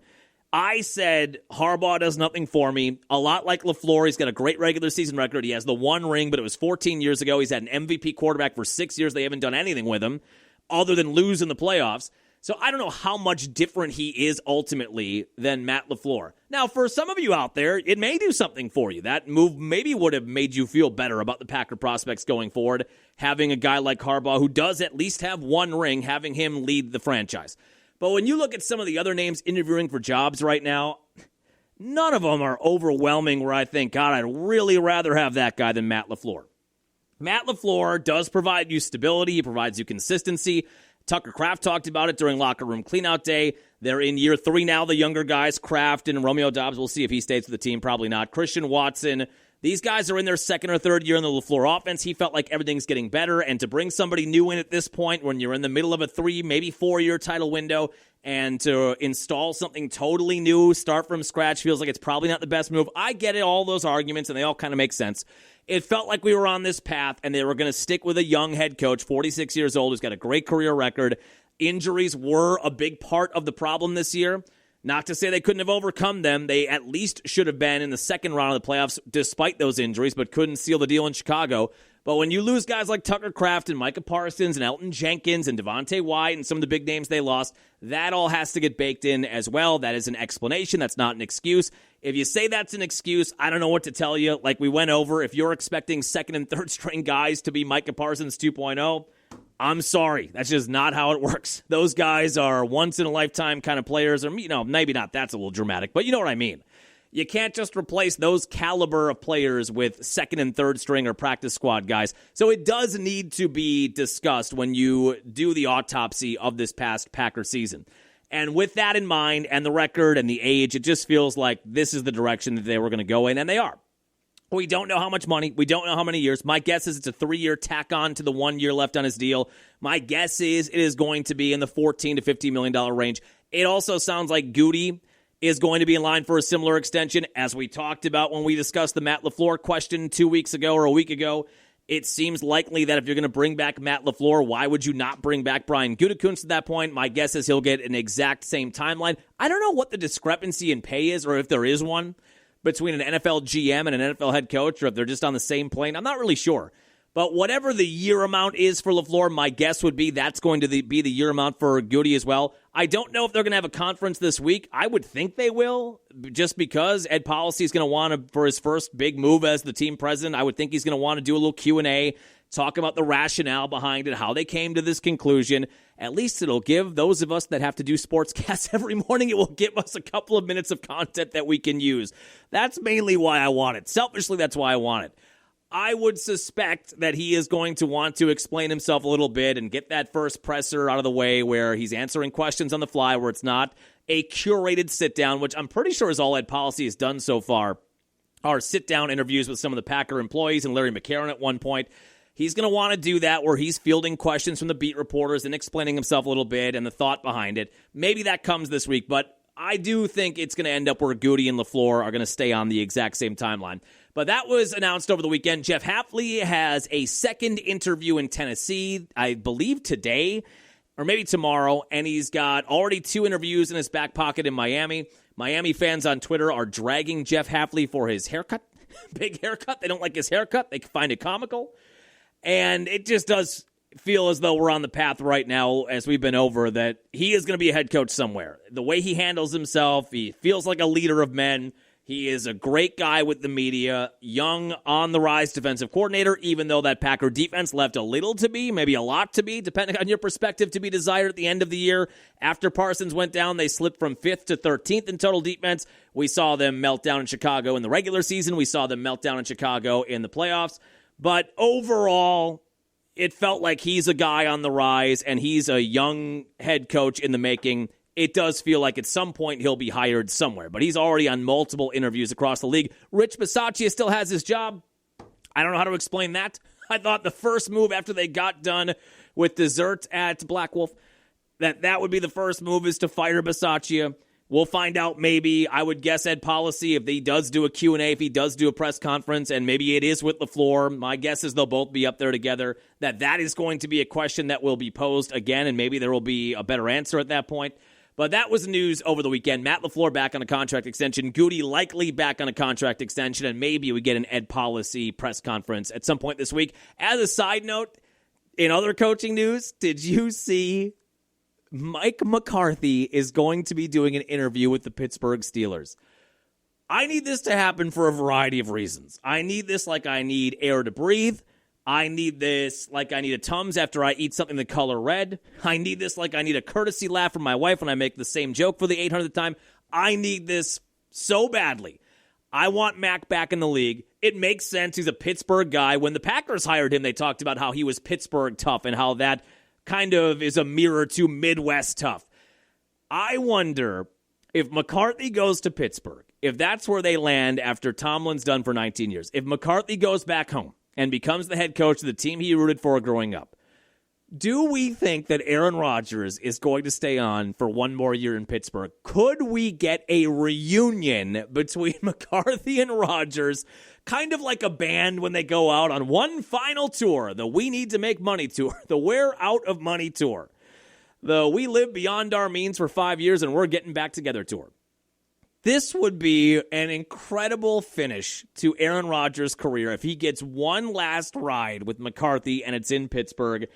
I said Harbaugh does nothing for me. A lot like LaFleur, he's got a great regular season record. He has the 1 ring, but it was 14 years ago. He's had an MVP quarterback for 6 years. They haven't done anything with him other than lose in the playoffs. So I don't know how much different he is ultimately than Matt LaFleur. Now, for some of you out there, it may do something for you. That move maybe would have made you feel better about the Packer prospects going forward, having a guy like Harbaugh who does at least have 1 ring, having him lead the franchise. But when you look at some of the other names interviewing for jobs right now, none of them are overwhelming where I think, God, I'd really rather have that guy than Matt LaFleur. Matt LaFleur does provide you stability. He provides you consistency. Tucker Kraft talked about it during locker room cleanout day. They're in year 3 now, the younger guys, Kraft and Romeo Doubs. We'll see if he stays with the team. Probably not. Christian Watson. These guys are in their 2nd or 3rd year in the LaFleur offense. He felt like everything's getting better, and to bring somebody new in at this point when you're in the middle of a 3, maybe 4-year title window, and to install something totally new, start from scratch, feels like it's probably not the best move. I get it, all those arguments, and they all kind of make sense. It felt like we were on this path, and they were going to stick with a young head coach, 46 years old, who's got a great career record. Injuries were a big part of the problem this year. Not to say they couldn't have overcome them. They at least should have been in the 2nd round of the playoffs despite those injuries, but couldn't seal the deal in Chicago. But when you lose guys like Tucker Kraft and Micah Parsons and Elton Jenkins and Devontae White and some of the big names they lost, that all has to get baked in as well. That is an explanation. That's not an excuse. If you say that's an excuse, I don't know what to tell you. Like we went over, if you're expecting 2nd and 3rd string guys to be Micah Parsons 2.0, I'm sorry. That's just not how it works. Those guys are once-in-a-lifetime kind of players. Or, maybe not. That's a little dramatic, but you know what I mean. You can't just replace those caliber of players with second and third string or practice squad guys. So it does need to be discussed when you do the autopsy of this past Packer season. And with that in mind and the record and the age, it just feels like this is the direction that they were going to go in, and they are. We don't know how much money. We don't know how many years. My guess is it's a 3-year tack on to the 1 year left on his deal. My guess is it is going to be in the $14 to $15 million range. It also sounds like Gutey is going to be in line for a similar extension. As we talked about when we discussed the Matt LaFleur question 2 weeks ago or a week ago, it seems likely that if you're going to bring back Matt LaFleur, why would you not bring back Brian Gutekunst at that point? My guess is he'll get an exact same timeline. I don't know what the discrepancy in pay is, or if there is one, between an NFL GM and an NFL head coach, or if they're just on the same plane. I'm not really sure. But whatever the year amount is for LaFleur, my guess would be that's going to be the year amount for Gutey as well. I don't know if they're going to have a conference this week. I would think they will, just because Ed Policy is going to want to, for his first big move as the team president, I would think he's going to want to do a little Q&A, talk about the rationale behind it, how they came to this conclusion. At least it'll give those of us that have to do sportscasts every morning, it will give us a couple of minutes of content that we can use. That's mainly why I want it. Selfishly, that's why I want it. I would suspect that he is going to want to explain himself a little bit and get that first presser out of the way where he's answering questions on the fly, where it's not a curated sit-down, which I'm pretty sure is all Ed Policy has done so far, are sit-down interviews with some of the Packer employees and Larry McCarron at one point. He's going to want to do that where he's fielding questions from the beat reporters and explaining himself a little bit and the thought behind it. Maybe that comes this week, but I do think it's going to end up where Gutey and LaFleur are going to stay on the exact same timeline. But that was announced over the weekend. Jeff Hafley has a second interview in Tennessee, I believe today or maybe tomorrow, and he's got already 2 interviews in his back pocket in Miami. Miami fans on Twitter are dragging Jeff Hafley for his haircut, big haircut. They don't like his haircut. They find it comical. And it just does feel as though we're on the path right now, as we've been over, that he is going to be a head coach somewhere. The way he handles himself, he feels like a leader of men. He is a great guy with the media, young, on-the-rise defensive coordinator, even though that Packer defense left a little to be, maybe a lot to be, depending on your perspective, to be desired at the end of the year. After Parsons went down, they slipped from 5th to 13th in total defense. We saw them melt down in Chicago in the regular season. We saw them melt down in Chicago in the playoffs. But overall, it felt like he's a guy on the rise, and he's a young head coach in the making. It does feel like at some point he'll be hired somewhere, but he's already on multiple interviews across the league. Rich Bisaccia still has his job. I don't know how to explain that. I thought the first move after they got done with dessert at Black Wolf, that would be the first move, is to fire Bisaccia. We'll find out maybe. I would guess Ed Policy, if he does do a Q&A, if he does do a press conference, and maybe it is with LaFleur, my guess is they'll both be up there together, that is going to be a question that will be posed again, and maybe there will be a better answer at that point. But that was news over the weekend. Matt LaFleur back on a contract extension. Gutey likely back on a contract extension. And maybe we get an Ed Policy press conference at some point this week. As a side note, in other coaching news, did you see Mike McCarthy is going to be doing an interview with the Pittsburgh Steelers? I need this to happen for a variety of reasons. I need this like I need air to breathe. I need this like I need a Tums after I eat something the color red. I need this like I need a courtesy laugh from my wife when I make the same joke for the 800th time. I need this so badly. I want Mac back in the league. It makes sense. He's a Pittsburgh guy. When the Packers hired him, they talked about how he was Pittsburgh tough and how that kind of is a mirror to Midwest tough. I wonder if McCarthy goes to Pittsburgh, if that's where they land after Tomlin's done for 19 years, if McCarthy goes back home and becomes the head coach of the team he rooted for growing up, do we think that Aaron Rodgers is going to stay on for one more year in Pittsburgh? Could we get a reunion between McCarthy and Rodgers, kind of like a band when they go out on one final tour, the We Need to Make Money tour, the We're Out of Money tour, the We Live Beyond Our Means for 5 years and We're Getting Back Together tour? This would be an incredible finish to Aaron Rodgers' career if he gets one last ride with McCarthy and it's in Pittsburgh.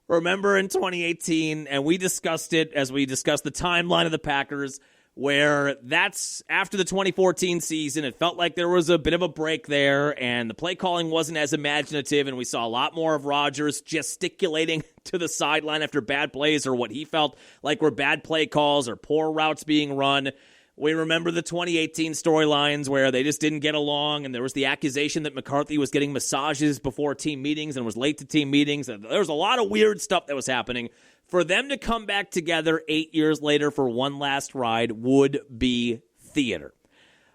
Remember in 2018, and we discussed it as we discussed the timeline of the Packers, where that's after the 2014 season. It felt like there was a bit of a break there, and the play calling wasn't as imaginative, and we saw a lot more of Rodgers gesticulating to the sideline after bad plays or what he felt like were bad play calls or poor routes being run. We remember the 2018 storylines where they just didn't get along, and there was the accusation that McCarthy was getting massages before team meetings and was late to team meetings. There was a lot of weird stuff that was happening. For them to come back together 8 years later for one last ride would be theater.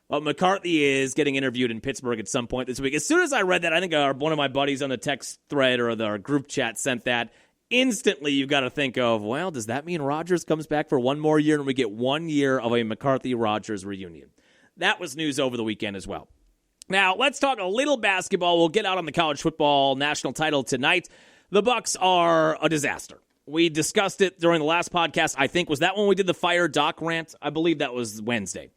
But McCarthy is getting interviewed in Pittsburgh at some point this week. As soon as I read that, I think one of my buddies on the text thread or our group chat sent that. Instantly, you've got to think of, well, does that mean Rodgers comes back for one more year and we get 1 year of a McCarthy-Rodgers reunion? That was news over the weekend as well. Now, let's talk a little basketball. We'll get out on the college football national title tonight. The Bucks are a disaster. We discussed it during the last podcast, I think. Was that when we did the Fire Doc rant? I believe that was Wednesday.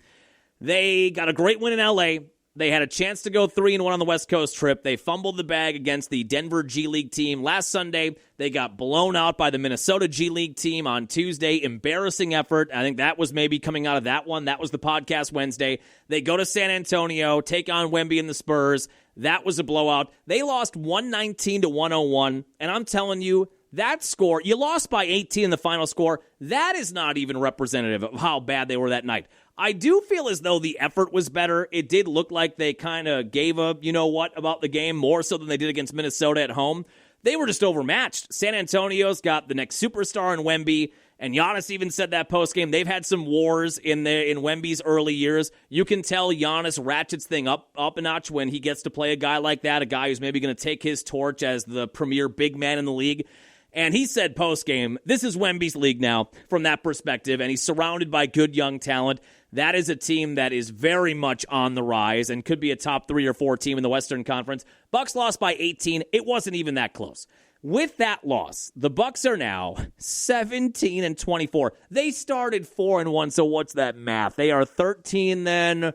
They got a great win in L.A. They had a chance to go 3-1 on the West Coast trip. They fumbled the bag against the Denver G League team last Sunday. They got blown out by the Minnesota G League team on Tuesday. Embarrassing effort. I think that was maybe coming out of that one. That was the podcast Wednesday. They go to San Antonio, take on Wemby and the Spurs. That was a blowout. They lost 119-101, and I'm telling you, that score, you lost by 18 in the final score, that is not even representative of how bad they were that night. I do feel as though the effort was better. It did look like they kind of gave a you-know-what about the game, more so than they did against Minnesota at home. They were just overmatched. San Antonio's got the next superstar in Wemby, and Giannis even said that postgame. They've had some wars in Wemby's early years. You can tell Giannis ratchets thing up a notch when he gets to play a guy like that, a guy who's maybe going to take his torch as the premier big man in the league. And he said post-game, this is Wemby's league now from that perspective, and he's surrounded by good young talent. That is a team that is very much on the rise and could be a top 3 or 4 team in the Western Conference. Bucks lost by 18. It wasn't even that close. With that loss, the Bucks are now 17-24. They started 4-1, so what's that math? They are 13 then.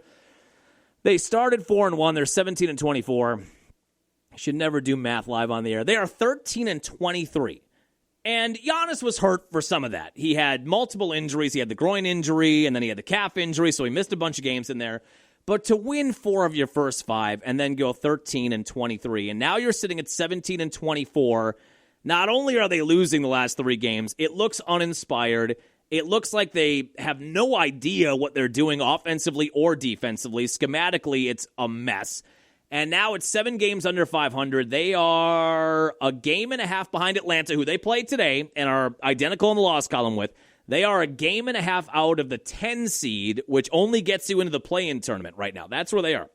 They started 4-1. They're 17-24. I should never do math live on the air. They are 13-23. And Giannis was hurt for some of that. He had multiple injuries. He had the groin injury, and then he had the calf injury, so he missed a bunch of games in there. But to win 4 of your first 5 and then go 13-23, and now you're sitting at 17-24, not only are they losing the last 3 games, it looks uninspired. It looks like they have no idea what they're doing offensively or defensively. Schematically, it's a mess. And now it's 7 games under 500. They are a game and a half behind Atlanta, who they played today and are identical in the loss column with. They are a game and a half out of the 10 seed, which only gets you into the play-in tournament right now. That's where they are.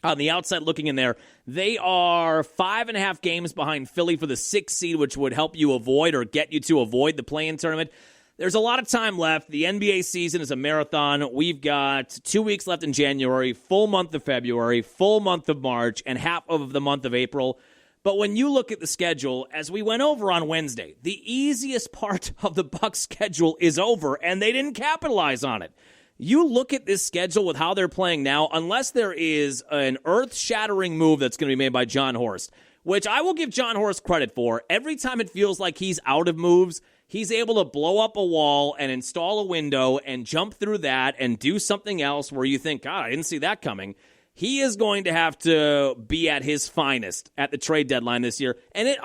On the outside looking in there, they are 5.5 games behind Philly for the 6th seed, which would help you avoid or get you to avoid the play-in tournament. There's a lot of time left. The NBA season is a marathon. We've got 2 weeks left in January, full month of February, full month of March, and half of the month of April. But when you look at the schedule, as we went over on Wednesday, the easiest part of the Bucs schedule is over, and they didn't capitalize on it. You look at this schedule with how they're playing now, unless there is an earth-shattering move that's going to be made by John Horst, which I will give John Horst credit for. Every time it feels like he's out of moves, he's able to blow up a wall and install a window and jump through that and do something else where you think, God, I didn't see that coming. He is going to have to be at his finest at the trade deadline this year. And it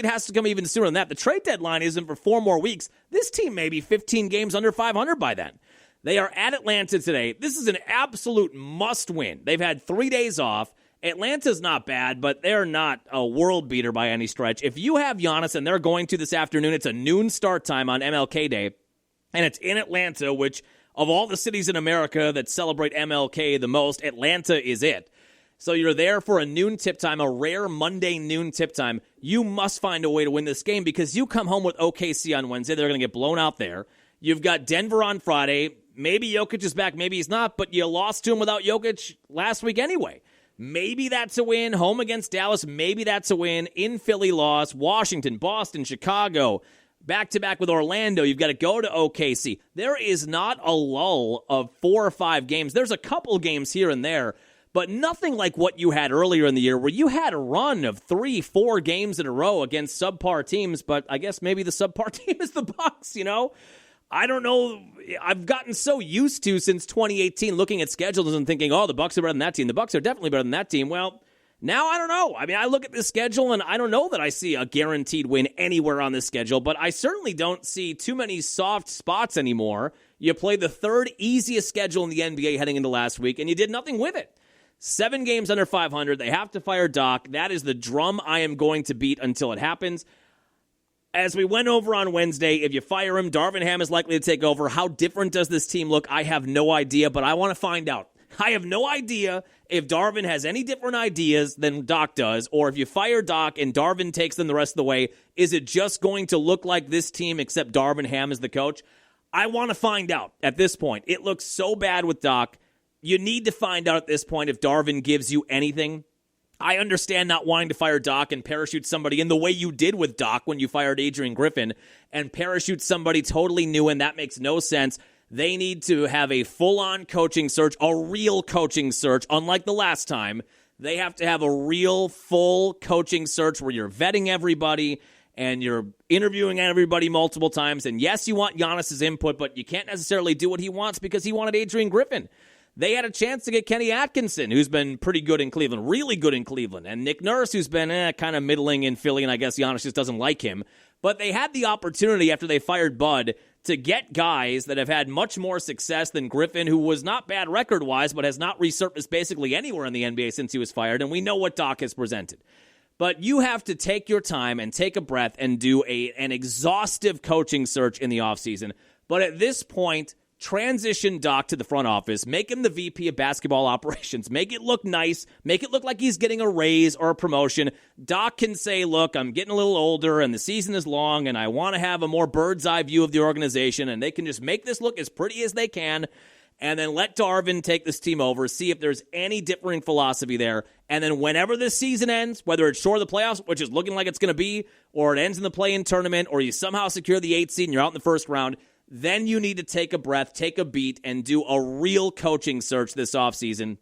has to come even sooner than that. The trade deadline isn't for 4 more weeks. This team may be 15 games under 500 by then. They are at Atlanta today. This is an absolute must-win. They've had 3 days off. Atlanta's not bad, but they're not a world beater by any stretch. If you have Giannis, and they're going to this afternoon, it's a noon start time on MLK Day, and it's in Atlanta, which of all the cities in America that celebrate MLK the most, Atlanta is it. So you're there for a noon tip time, a rare Monday noon tip time. You must find a way to win this game because you come home with OKC on Wednesday. They're going to get blown out there. You've got Denver on Friday. Maybe Jokic is back, maybe he's not, but you lost to him without Jokic last week anyway. Maybe that's a win. Home against Dallas, maybe that's a win. In Philly, loss. Washington, Boston, Chicago. Back-to-back with Orlando. You've got to go to OKC. There is not a lull of 4 or 5 games. There's a couple games here and there, but nothing like what you had earlier in the year where you had a run of 3-4 games in a row against subpar teams, but I guess maybe the subpar team is the Bucs, you know? I don't know. I've gotten so used to, since 2018, looking at schedules and thinking, oh, the Bucs are better than that team. The Bucs are definitely better than that team. Well, now I don't know. I mean, I look at this schedule, and I don't know that I see a guaranteed win anywhere on this schedule, but I certainly don't see too many soft spots anymore. You played the third easiest schedule in the NBA heading into last week, and you did nothing with it. 7 games under 500. They have to fire Doc. That is the drum I am going to beat until it happens. As we went over on Wednesday, if you fire him, Darvin Ham is likely to take over. How different does this team look? I have no idea, but I want to find out. I have no idea if Darvin has any different ideas than Doc does, or if you fire Doc and Darvin takes them the rest of the way, is it just going to look like this team except Darvin Ham is the coach? I want to find out at this point. It looks so bad with Doc. You need to find out at this point if Darvin gives you anything. I understand not wanting to fire Doc and parachute somebody in the way you did with Doc when you fired Adrian Griffin and parachute somebody totally new, and that makes no sense. They need to have a full-on coaching search, a real coaching search, unlike the last time. They have to have a real, full coaching search where you're vetting everybody and you're interviewing everybody multiple times. And yes, you want Giannis's input, but you can't necessarily do what he wants because he wanted Adrian Griffin. They had a chance to get Kenny Atkinson, who's been pretty good in Cleveland, really good in Cleveland, and Nick Nurse, who's been kind of middling in Philly, and I guess Giannis just doesn't like him. But they had the opportunity after they fired Bud to get guys that have had much more success than Griffin, who was not bad record-wise, but has not resurfaced basically anywhere in the NBA since he was fired, and we know what Doc has presented. But you have to take your time and take a breath and do an exhaustive coaching search in the offseason. But at this point, transition Doc to the front office, make him the VP of basketball operations, make it look nice, make it look like he's getting a raise or a promotion. Doc can say, look, I'm getting a little older and the season is long and I want to have a more bird's eye view of the organization, and they can just make this look as pretty as they can, and then let Darvin take this team over, see if there's any differing philosophy there, and then whenever this season ends, whether it's short of the playoffs, which is looking like it's going to be, or it ends in the play-in tournament, or you somehow secure the 8th seed and you're out in the first round, then you need to take a breath, take a beat, and do a real coaching search this offseason.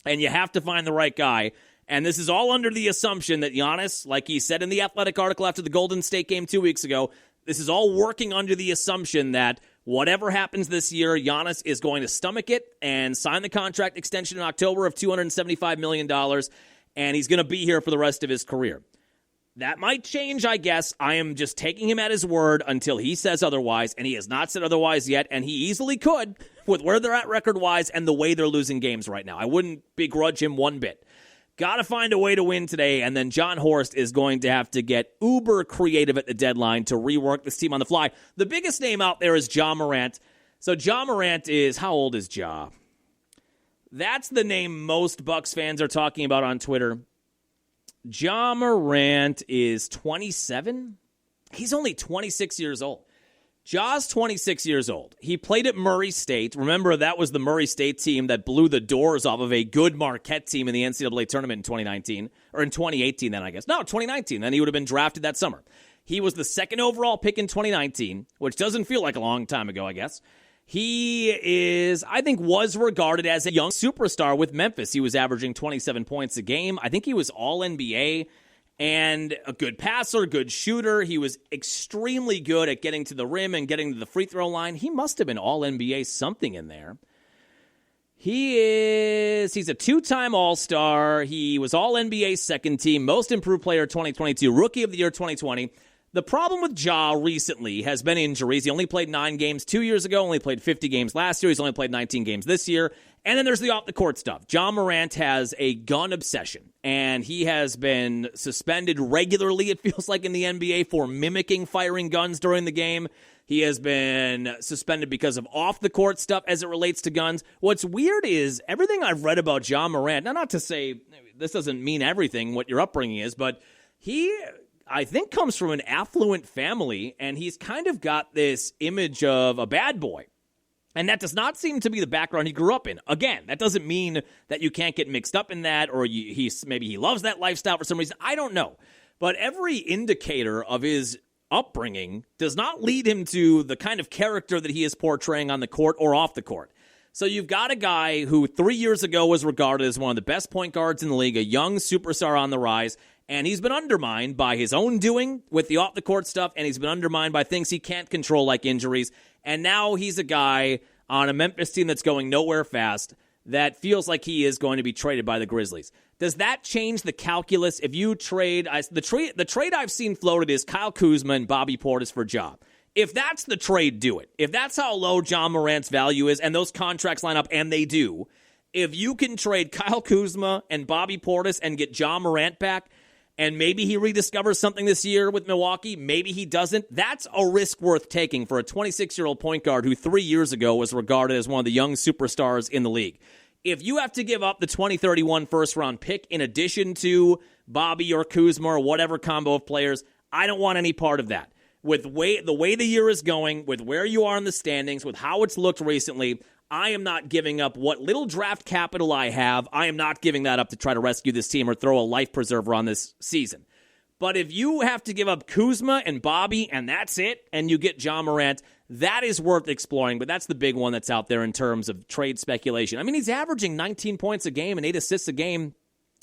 And you have to find the right guy. And this is all under the assumption that Giannis, like he said in the Athletic article after the Golden State game 2 weeks ago, this is all working under the assumption that whatever happens this year, Giannis is going to stomach it and sign the contract extension in October of $275 million, and he's going to be here for the rest of his career. That might change, I guess. I am just taking him at his word until he says otherwise, and he has not said otherwise yet, and he easily could with where they're at record-wise and the way they're losing games right now. I wouldn't begrudge him one bit. Got to find a way to win today, and then John Horst is going to have to get uber creative at the deadline to rework this team on the fly. The biggest name out there is Ja Morant. So Ja Morant is, how old is Ja? That's the name most Bucks fans are talking about on Twitter. Ja Morant is 27? He's only 26 years old. Ja's 26 years old. He played at Murray State. Remember, that was the Murray State team that blew the doors off of a good Marquette team in the NCAA tournament in 2019. Or in 2018 then, I guess. No, 2019. Then he would have been drafted that summer. He was the second overall pick in 2019, which doesn't feel like a long time ago, I guess. He is, I think, was regarded as a young superstar with Memphis. He was averaging 27 points a game. I think he was all-NBA and a good passer, good shooter. He was extremely good at getting to the rim and getting to the free throw line. He must have been all-NBA something in there. He's a two-time All-Star. He was all-NBA second team, most improved player 2022, rookie of the year 2020. The problem with Ja recently has been injuries. He only played 9 games 2 years ago, only played 50 games last year. He's only played 19 games this year. And then there's the off-the-court stuff. Ja Morant has a gun obsession, and he has been suspended regularly, it feels like, in the NBA for mimicking firing guns during the game. He has been suspended because of off-the-court stuff as it relates to guns. What's weird is everything I've read about Ja Morant, now not to say this doesn't mean everything, what your upbringing is, but he, I think, comes from an affluent family, and he's kind of got this image of a bad boy. And that does not seem to be the background he grew up in. Again, that doesn't mean that you can't get mixed up in that, or maybe he loves that lifestyle for some reason. I don't know. But every indicator of his upbringing does not lead him to the kind of character that he is portraying on the court or off the court. So you've got a guy who 3 years ago was regarded as one of the best point guards in the league, a young superstar on the rise, And he's been undermined by his own doing with the off-the-court stuff, and he's been undermined by things he can't control like injuries. And now he's a guy on a Memphis team that's going nowhere fast that feels like he is going to be traded by the Grizzlies. Does that change the calculus if you trade? The trade I've seen floated is Kyle Kuzma and Bobby Portis for Ja. If that's the trade, do it. If that's how low John Morant's value is and those contracts line up, and they do, if you can trade Kyle Kuzma and Bobby Portis and get Ja Morant back, and maybe he rediscovers something this year with Milwaukee, maybe he doesn't, that's a risk worth taking for a 26-year-old point guard who 3 years ago was regarded as one of the young superstars in the league. If you have to give up the 2031 first-round pick in addition to Bobby or Kuzma or whatever combo of players, I don't want any part of that. With the way the year is going, with where you are in the standings, with how it's looked recently, I am not giving up what little draft capital I have. I am not giving that up to try to rescue this team or throw a life preserver on this season. But if you have to give up Kuzma and Bobby and that's it, and you get John Morant, that is worth exploring. But that's the big one that's out there in terms of trade speculation. I mean, he's averaging 19 points a game and 8 assists a game.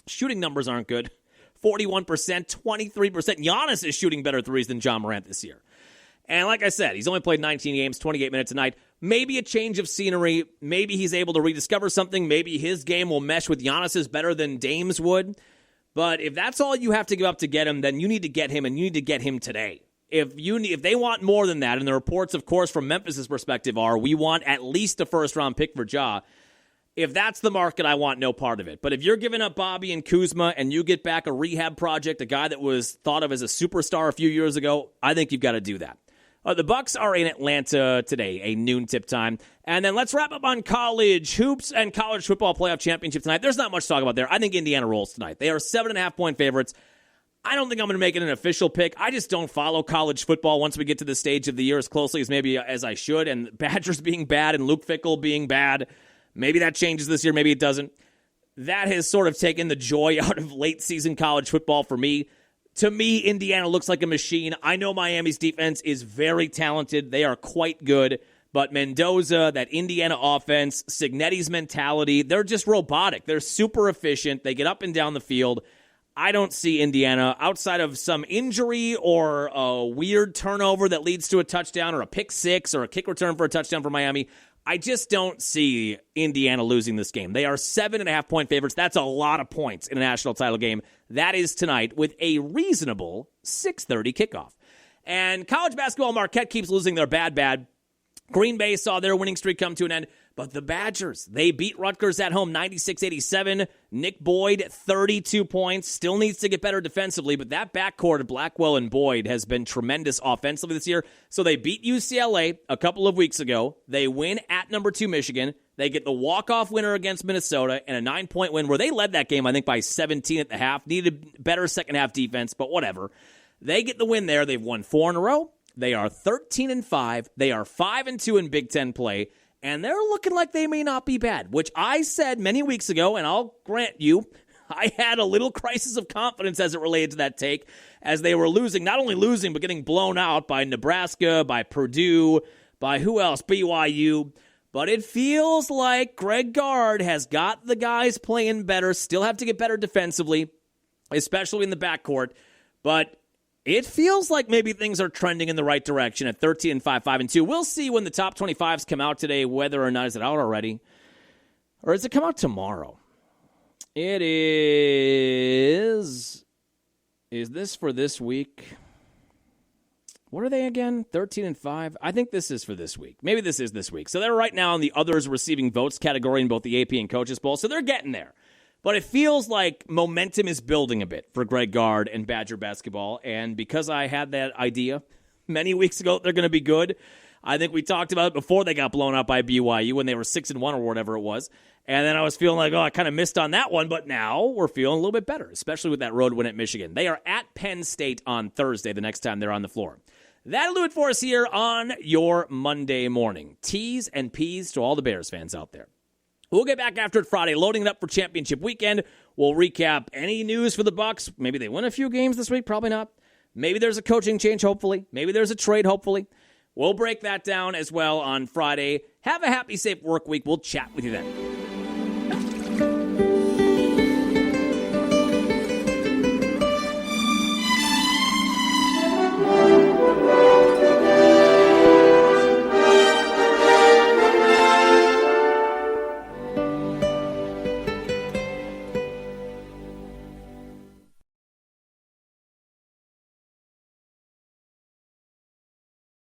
Shooting numbers aren't good. 41%, 23%. Giannis is shooting better threes than John Morant this year. And like I said, he's only played 19 games, 28 minutes a night. Maybe a change of scenery. Maybe he's able to rediscover something. Maybe his game will mesh with Giannis's better than Dame's would. But if that's all you have to give up to get him, then you need to get him, and you need to get him today. If they want more than that, and the reports, of course, from Memphis' perspective are, we want at least a first-round pick for Ja. If that's the market, I want no part of it. But if you're giving up Bobby and Kuzma and you get back a rehab project, a guy that was thought of as a superstar a few years ago, I think you've got to do that. The Bucks are in Atlanta today, a noon tip time. And then let's wrap up on college hoops and college football playoff championship tonight. There's not much to talk about there. I think Indiana rolls tonight. They are 7.5-point favorites. I don't think I'm going to make it an official pick. I just don't follow college football once we get to the stage of the year as closely as maybe as I should. And Badgers being bad and Luke Fickell being bad, maybe that changes this year, maybe it doesn't. That has sort of taken the joy out of late season college football for me. To me, Indiana looks like a machine. I know Miami's defense is very talented. They are quite good. But Mendoza, that Indiana offense, Cignetti's mentality, they're just robotic. They're super efficient. They get up and down the field. I don't see Indiana, outside of some injury or a weird turnover that leads to a touchdown or a pick six or a kick return for a touchdown for Miami. I just don't see Indiana losing this game. They are 7.5-point favorites. That's a lot of points in a national title game. That is tonight with a reasonable 6:30 kickoff. And college basketball, Marquette keeps losing their bad. Green Bay saw their winning streak come to an end. But the Badgers, they beat Rutgers at home 96-87. Nick Boyd, 32 points. Still needs to get better defensively, but that backcourt of Blackwell and Boyd has been tremendous offensively this year. So they beat UCLA a couple of weeks ago. They win at number 2 Michigan. They get the walk-off winner against Minnesota and a 9-point win where they led that game, I think, by 17 at the half. Needed better second-half defense, but whatever. They get the win there. They've won 4 in a row. They are 13-5. They are 5-2 in Big Ten play. And they're looking like they may not be bad, which I said many weeks ago, and I'll grant you, I had a little crisis of confidence as it related to that take, as they were losing, not only losing, but getting blown out by Nebraska, by Purdue, by who else? BYU. But it feels like Greg Gard has got the guys playing better, still have to get better defensively, especially in the backcourt. But it feels like maybe things are trending in the right direction at 13-5, 5-2. We'll see when the top 25s come out today, whether or not, is it out already? Or does it come out tomorrow? It is. Is this for this week? What are they again? 13-5? I think this is for this week. Maybe this is this week. So they're right now in the others receiving votes category in both the AP and Coaches Bowl. So they're getting there. But it feels like momentum is building a bit for Greg Gard and Badger basketball. And because I had that idea many weeks ago, they're going to be good. I think we talked about it before they got blown out by BYU when they were 6-1 or whatever it was. And then I was feeling like, I kind of missed on that one. But now we're feeling a little bit better, especially with that road win at Michigan. They are at Penn State on Thursday, the next time they're on the floor. That'll do it for us here on your Monday morning. T's and P's to all the Bears fans out there. We'll get back after it Friday, loading it up for championship weekend. We'll recap any news for the Bucks. Maybe they win a few games this week, probably not. Maybe there's a coaching change, hopefully. Maybe there's a trade, hopefully. We'll break that down as well on Friday. Have a happy, safe work week. We'll chat with you then.